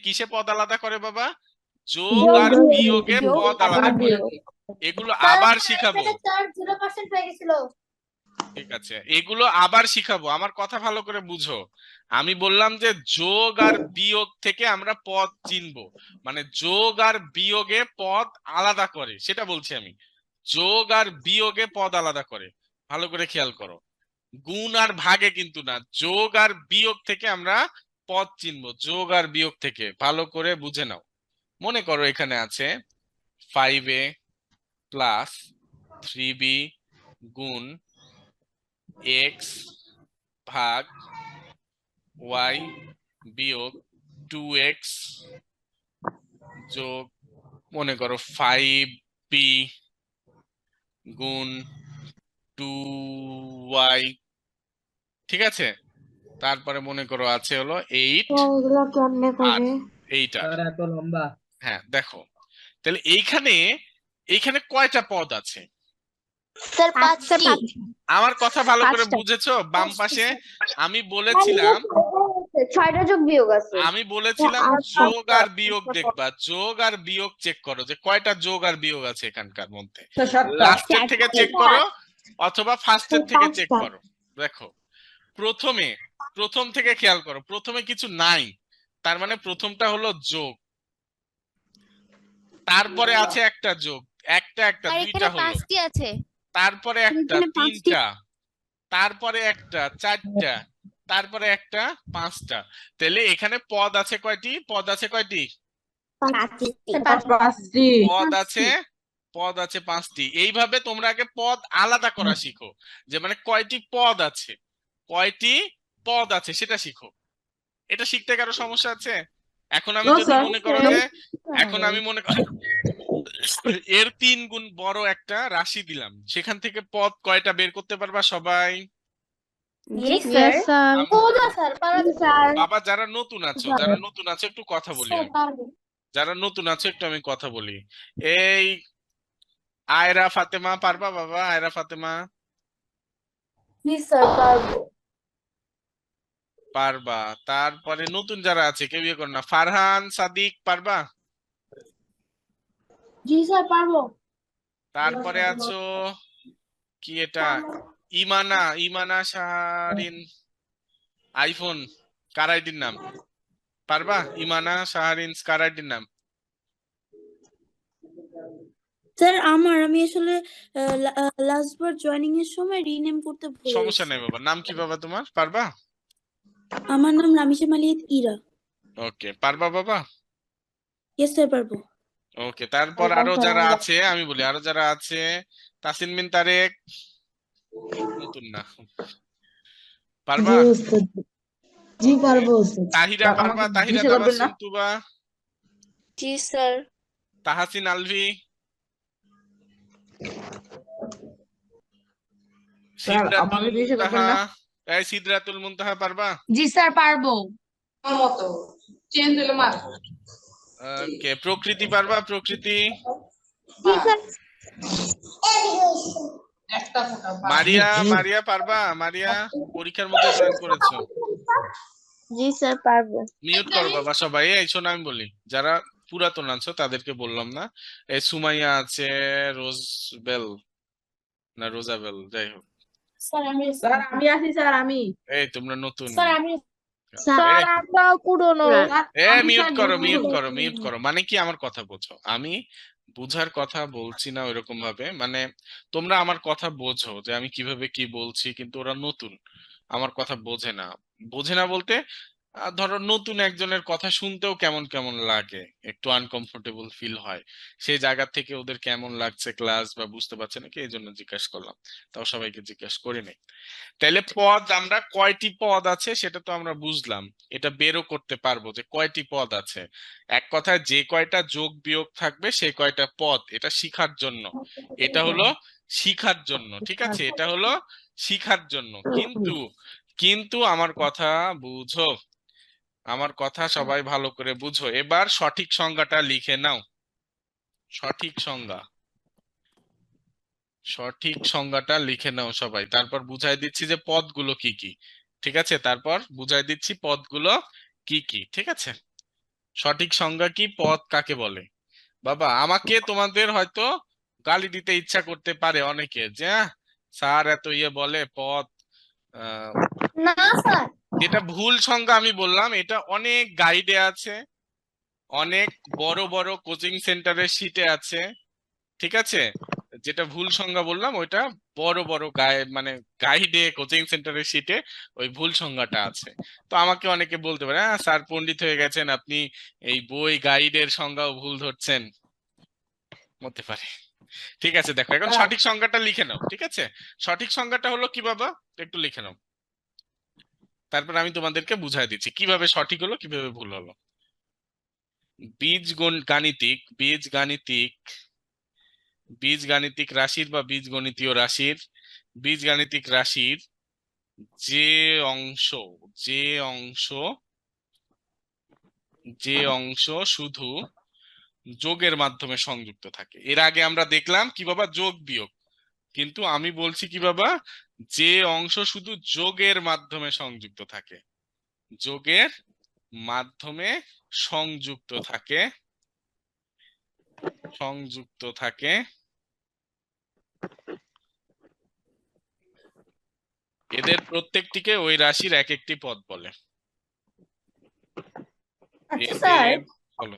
কিসে পদ আলাদা করে বাবা? যোগ আর বিয়োগে যোগ পদ আর আলাদা করে। বিয়োগ। এগুলো আবার শিখাবো। 0% হয়ে গেছিল। ঠিক আছে, এগুলো আবার শিখাবো, আমার কথা ভালো করে বুঝো। আমি বললাম যে যোগ আর বিয়োগ থেকে আমরা পদ চিনবো, মানে যোগ আর বিয়োগে পদ আলাদা করে, সেটা বলছি আমি। যোগ আর বিয়োগে পদ আলাদা করে, ভালো করে খেয়াল করো। গুণ আর ভাগে কিন্তু না, যোগ আর বিয়োগ থেকে আমরা পদ চিনবো, যোগ আর বিয়োগ থেকে। ভালো করে বুঝে নাও। মনে করো এখানে আছে 5a প্লাস 3b গুণ x ভাগ y বিয়োগ 2x যোগ মনে করো 5b গুণ 2y। ঠিক আছে, তারপরে মনে করো আছে হলো 8 এগুলো কেমনে আর করে? 8 আর। এত লম্বা। হ্যাঁ দেখো, তাহলে এইখানে কয়টা পদ আছে? স্যার 5টি। আমার কথা ভালো করে 5টা। বুঝেছো? বাম পাশে আমি বলেছিলাম, 6টা যোগ বিয়োগ আছে। আমি বলেছিলাম আচ্ছা। যোগ আর বিয়োগ দেখবা, যোগ আর বিয়োগ চেক করো যে কয়টা যোগ আর বিয়োগ আছে এখানকার মধ্যে। লাস্টের থেকে চেক করো অথবা ফার্স্টের থেকে চেক করো। দেখো প্রথম থেকে খেয়াল করো, প্রথমে কিছু নাই, তার মানে প্রথমটা হলো যোগ। তারপরে আছে একটা যোগ, একটা দুইটা হলো। আছে। তারপরে একটা তিনটা, তারপরে একটা চারটা, তারপরে একটা পাঁচটা। তাহলে এখানে পদ আছে কয়টি? পদ আছে কয়টি? পদ আছে 5টি। এইভাবে তোমরা আগে পদ আলাদা করা শিখো, যে মানে কয়টি পদ আছে, কয়টি পদ আছে সেটা শিখো। এটা শিখতে কারো সমস্যা আছে? এখন আমি যদি মনে করো যে, এখন আমি মনে করি এর 3 গুণ বড় একটা রাশি দিলাম, সেখান থেকে পদ কয়টা বের করতে পারবা সবাই? জি স্যার। বাবা যারা নতুন আছো একটু কথা বলি আমি, যারা নতুন আছো একটু আমি কথা বলি। এই আয়রা ফাতেমা পারবা বাবা? আয়রা ফাতেমা জি স্যার পারবো। পারবা। তারপরে নতুন যারা আছে কেউ ইয়ে করো না। ফারহান সাদিক পারবা? জি স্যার পারবো। তারপরে আছো কি এটা, ইমানা শাহরিন আইফোন কার আইডির নাম? পারবা? ইমানা শাহরিন কার আইডির নাম? স্যার আমি আসলে লাস্ট বার জয়েনিং এর সময় রিনেম করতে ভুলে সমস্যা গেছি। নেই বাবা, নাম কি বাবা তোমার? পারবা? আমার নাম রামিশা মালিয়াত ইরা। ওকে, পারবা বাবা? ইয়েস স্যার পারবো। ওকে, তারপর আরো যারা আছে আমি বলি, আরো যারা আছে তাসিন বিন তারেক, নতুন না, পারবা? জি পারবো। তাহিরা পারবা? তাহিরা তাবাসসুম তুবা, জি স্যার। তাহাসিন আলভি, সিদরাতুল মুনতাহা পারবা? জি স্যার পারবো। ওকে, প্রকৃতি পারবা? প্রকৃতি জি স্যার। একটা ফোঁটা মারিয়া মারিয়া পারবা? মারিয়া পরীক্ষার মধ্যে জয়েন করেছো। জি স্যার পারবো। মিউট করো বাবা সবাই। এই শোনো আমি বলি, যারা পুরাতন আছো তাদেরকে বললাম না, এই সুমাইয়া আছে, রোজবেল না রোজাবেল, যাই হোক, স্যার আমি আছি স্যার আমি এই তোমরা নতুন। স্যার আমরাও পুরনো। মিউট স্যার করো, নতুন। মিউট করো, মিউট করো। মানে কি, আমার কথা বোঝো। আমি বুঝার কথা বলছি না ওইরকম ভাবে, মানে তোমরা আমার কথা বোঝো যে আমি কিভাবে কি বলছি, কিন্তু ওরা নতুন, আমার কথা বোঝে না। বোঝে না বলতে ধরো নতুন একজনের কথা শুনতেও কেমন কেমন লাগে, একটু আনকমফোর্টেবল ফিল হয়। সেই জায়গা থেকে ওদের কেমন লাগছে ক্লাস বা বুঝতে পারছে নাকি, এই জন্য জিজ্ঞাসা করলাম। তাও সবাইকে জিজ্ঞাসা করি নাই। তাইলে পদ আমরা কয়টি পদ আছে সেটা তো আমরা বুঝলাম, এটা বেরও করতে পারবো যে কয়টি পদ আছে। এক কথায় যে কয়টা যোগ বিয়োগ থাকবে সেই কয়টা পদ, এটা শিখার জন্য। এটা হলো শিখার জন্য, ঠিক আছে, এটা হলো শিখার জন্য। কিন্তু কিন্তু আমার কথা বুঝো, আমার কথা সবাই ভালো করে বুঝো। এবার সঠিক সংজ্ঞাটা লিখে নাও। সঠিক সংজ্ঞা, সঠিক সংজ্ঞাটা লিখে নাও সবাই। তারপর বুঝাই দিচ্ছি যে পদগুলো কি কি, ঠিক আছে, তারপর বুঝাই দিচ্ছি পদগুলো কি কি, ঠিক আছে। সঠিক সংজ্ঞা কি, পদ কাকে বলে। বাবা আমাকে তোমাদের হয়তো গালি দিতে ইচ্ছা করতে পারে অনেকে, যে স্যার এত ইয়ে বলে পদ, আহ না স্যার, যেটা ভুল সংজ্ঞা আমি বললাম, এটা অনেক গাইডে আছে, অনেক বড় বড় কোচিং সেন্টারের শিটে আছে, ঠিক আছে। যেটা ভুল সংজ্ঞা বললাম ওইটা বড় বড় মানে গাইডে কোচিং সেন্টারের শিটে ওই ভুল সংজ্ঞাটা আছে। তো আমাকে অনেকে বলতে পারে, হ্যাঁ স্যার পণ্ডিত হয়ে গেছেন আপনি, এই বই গাইডের সংজ্ঞাও ভুল ধরছেন, হতে পারে। ঠিক আছে, দেখো এখন সঠিক সংজ্ঞাটা লিখে নাও, ঠিক আছে। সঠিক সংজ্ঞাটা হলো কি বাবা, একটু লিখে নাও, তারপর আমি তোমাদেরকে বুঝাই দিচ্ছি কিভাবে সঠিক হলো কিভাবে ভুল হলো। বীজগাণিতিক রাশির বা বীজগণিতীয় রাশির, বীজগাণিতিক রাশির যে অংশ যে অংশ যে অংশ শুধু যোগের মাধ্যমে সংযুক্ত থাকে। এর আগে আমরা দেখলাম কি বাবা, যোগ বিয়োগ, কিন্তু আমি বলছি কি বাবা, যে অংশ শুধু যোগের মাধ্যমে সংযুক্ত থাকে, যোগের মাধ্যমে সংযুক্ত থাকে, সংযুক্ত থাকে, এদের প্রত্যেকটিকে ওই রাশির এক একটি পদ বলে। আচ্ছা স্যার, এদের বলো।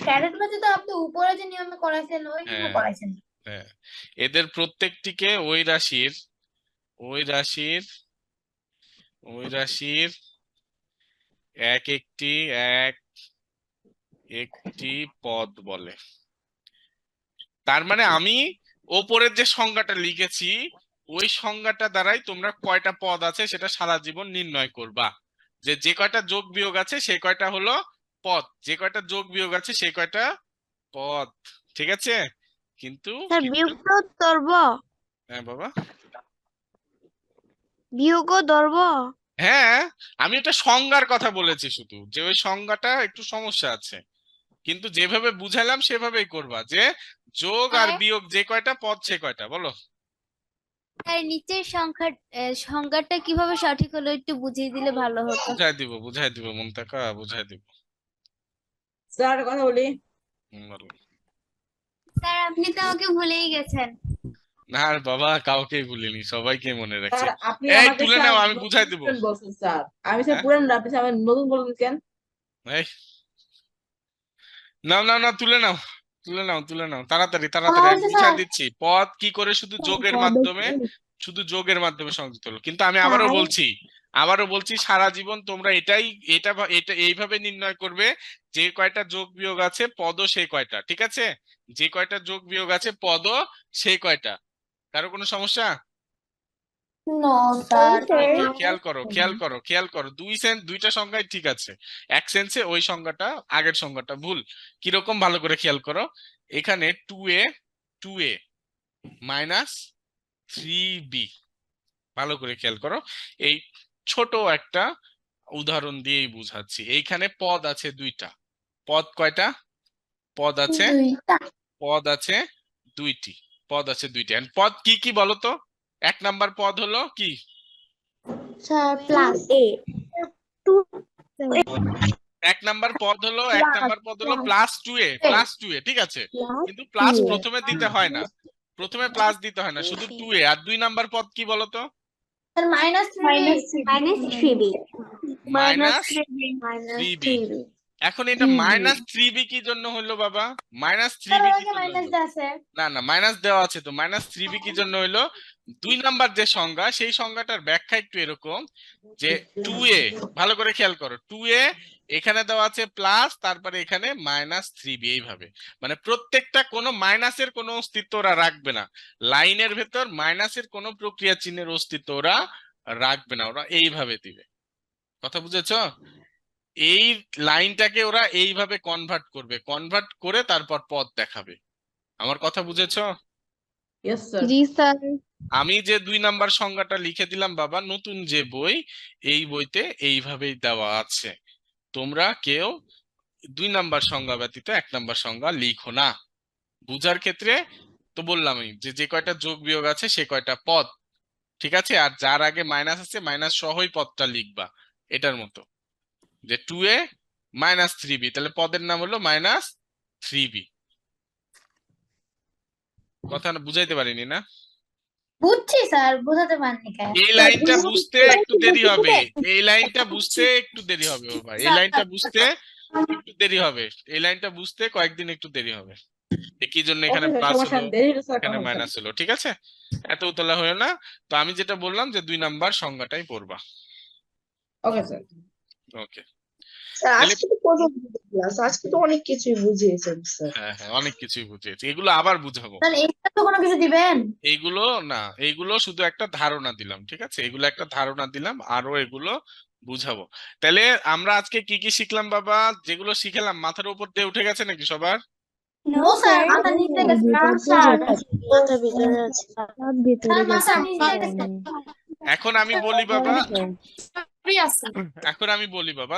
ক্যাডেট ব্যাচে তো আপনি উপরে যে নিয়মে করাইছেন ওই নিয়মে হ্যাঁ করাইছেন। হ্যাঁ, এদের প্রত্যেকটিকে ওই রাশির ওই রাশির ওই রাশির এক একটি পদ বলে। তার মানে আমি ওপরের যে সংজ্ঞাটা লিখেছি ওই সংজ্ঞাটা দ্বারাই তোমরা কয়টা পদ আছে সেটা সারা জীবন নির্ণয় করবা। যে কয়টা যোগ বিয়োগ আছে সেই কয়টা হলো পদ, যে কয়টা যোগ বিয়োগ আছে সেই কয়টা পদ, ঠিক আছে। কিন্তু স্যার বিয়োগও ধরবো? হ্যাঁ বাবা, বিয়োগও ধরবো? হ্যাঁ, আমি এটা সংজ্ঞার কথা বলেছি শুধু, যে ওই সংজ্ঞাটা একটু সমস্যা আছে, কিন্তু যেভাবে বুঝালাম সেভাবেই করবা, যে যোগ আর বিয়োগ যে কয়টা পদ সে কয়টা বলো। আর নিচের সংখ্যাটা কিভাবে সঠিক হলো একটু বুঝিয়ে দিলে ভালো হতো। বুঝাই দিব মুনতাকা, বুঝাই দিব। স্যার কথা বলি। বলো। স্যার আপনি তো আমাকে ভুলেই গেছেন। না আর বাবা, কাউকেই ভুলিনি, সবাইকে মনে রাখছি। স্যার আপনি এই আমাকে তুলে স্যার নাও, আমি নতুন বুঝাই দিব। student বলছেন স্যার, আমি স্যার হ্যাঁ? পুরান না, আপনি স্যার আমাকে নতুন বলছেন কেন? এই নাও নাও নাও, তুলে নাও, তুলে নাও, তুলে নাও, তাড়াতাড়ি তাড়াতাড়ি, আমি বুঝাই দিচ্ছি পদ কি করে শুধু যোগের মাধ্যমে সংযুক্ত হলো। কিন্তু আমি আবারও বলছি সারা জীবন তোমরা এটা এইভাবে নির্ণয় করবে, যে কয়টা যোগ বিয়োগ আছে পদও সেই কয়টা, ঠিক আছে, যে কয়টা যোগ বিয়োগ আছে পদও সেই কয়টা। কারো কোনো সমস্যা? নো স্যার, খেয়াল করো দুইটা সংখ্যাই ঠিক আছে, এক সেন্সে ওই সংজ্ঞাটা আগের সংজ্ঞাটা ভুল। কিরকম ভালো করে খেয়াল করো, এখানে 2a মাইনাস 3b, ভালো করে খেয়াল করো, এই ছোট একটা উদাহরণ দিয়েই বুঝাচ্ছি। এইখানে পদ আছে দুইটা, পদ কয়টা? পদ আছে পদ আছে দুইটি, পদ আছে দুইটি। And পদ কি কি বলো তো? 1 নাম্বার পদ হলো কি? স্যার প্লাস এ 1 নাম্বার পদ হলো প্লাস 2a, ঠিক আছে? কিন্তু প্লাস প্রথমে দিতে হয় না, প্রথমে প্লাস দিতে হয় না, শুধু 2a। আর 2 নাম্বার পদ কি বলতো? Sir minus 3b minus 3b। এখন এটা মাইনাস 3b কি জন্য হলো বাবা? মাইনাস 3b কি জন্য হলো? না না, মাইনাস দেওয়া আছে তো। মাইনাস 3b কি জন্য হলো? 2 নাম্বার যে সংজ্ঞা, সেই সংজ্ঞাটার ব্যাখ্যা একটু এরকম যে 2a, ভালো করে খেয়াল করো, 2a এখানে দেওয়া আছে প্লাস, তারপরে এখানে মাইনাস 3b, এইভাবে। মানে প্রত্যেকটা কোনো মাইনাসের কোনো অস্তিত্ব ওরা রাখবে না, লাইনের ভেতর মাইনাসের কোনো প্রক্রিয়া চিহ্নের অস্তিত্ব ওরা রাখবে না, ওরা এইভাবে দিবে। কথা বুঝেছো? এই লাইনটাকে ওরা এইভাবে কনভার্ট করবে, কনভার্ট করে তারপর পদ দেখাবে। আমার কথা বুঝেছো? Yes sir. জি স্যার। আমি যে 2 নাম্বার সংজ্ঞাটা লিখে দিলাম বাবা, নতুন যে বই, এই বইতে এইভাবেই দেওয়া আছে। তোমরা কেউ 2 নাম্বার সংজ্ঞা ব্যতীত 1 নাম্বার সংজ্ঞা লিখো না। বুঝার ক্ষেত্রে তো বললামই যে যে কয়টা যোগ বিয়োগ আছে সে কয়টা পদ, ঠিক আছে? আর যার আগে মাইনাস আছে, মাইনাস সহই পদটা লিখবা, এটার মতো যে 2a মাইনাস 3b, তাহলে পদের নাম হলো মাইনাস 3b। কথা না বুঝাইতে পারিনি না? বুঝছি স্যার, বোঝাতে পারেননি কেন? এই লাইনটা বুঝতে একটু দেরি হবে, এই লাইনটা বুঝতে একটু দেরি হবে বাবা, এই লাইনটা বুঝতে একটু দেরি হবে, এই লাইনটা বুঝতে কয়েকদিন একটু দেরি হবে। কি জন্য এখানে ওকে স্যার, প্লাস সমস্যা হলো, নেই, দেরি হলে স্যার এখানে কথা বলছেন। মাইনাস হলো, ঠিক আছে? এত উতলা হয়ে না। তো আমি যেটা বললাম যে 2 নাম্বার সংজ্ঞাটাই পড়বা। Okay sir. ওকে, স্যার তাহলে আজকে তো প্রথম ক্লাস, আজকে তো অনেক কিছুই বুঝিয়েছেন স্যার। হ্যাঁ হ্যাঁ, অনেক কিছুই বুঝিয়েছি, এগুলো আবার বুঝাবো। স্যার এটা তো কোনো কিছু দিবেন? এইগুলো না, এইগুলো শুধু একটা ধারণা দিলাম, ঠিক আছে? এগুলো একটা ধারণা দিলাম, আরো এগুলো বুঝাবো। তাহলে আমরা আজকে কি কি শিখলাম বাবা? যেগুলো শিখলাম মাথার উপর দিয়ে উঠে গেছে নাকি সবার? নো স্যার, মাথা নিচে গেছে। না স্যার, মাথা ভিতরে আছে। স্যার মাথা নিচে গেছে। এখন আমি বলি বাবা, ফ্রি আছে। এখন আমি বলি বাবা,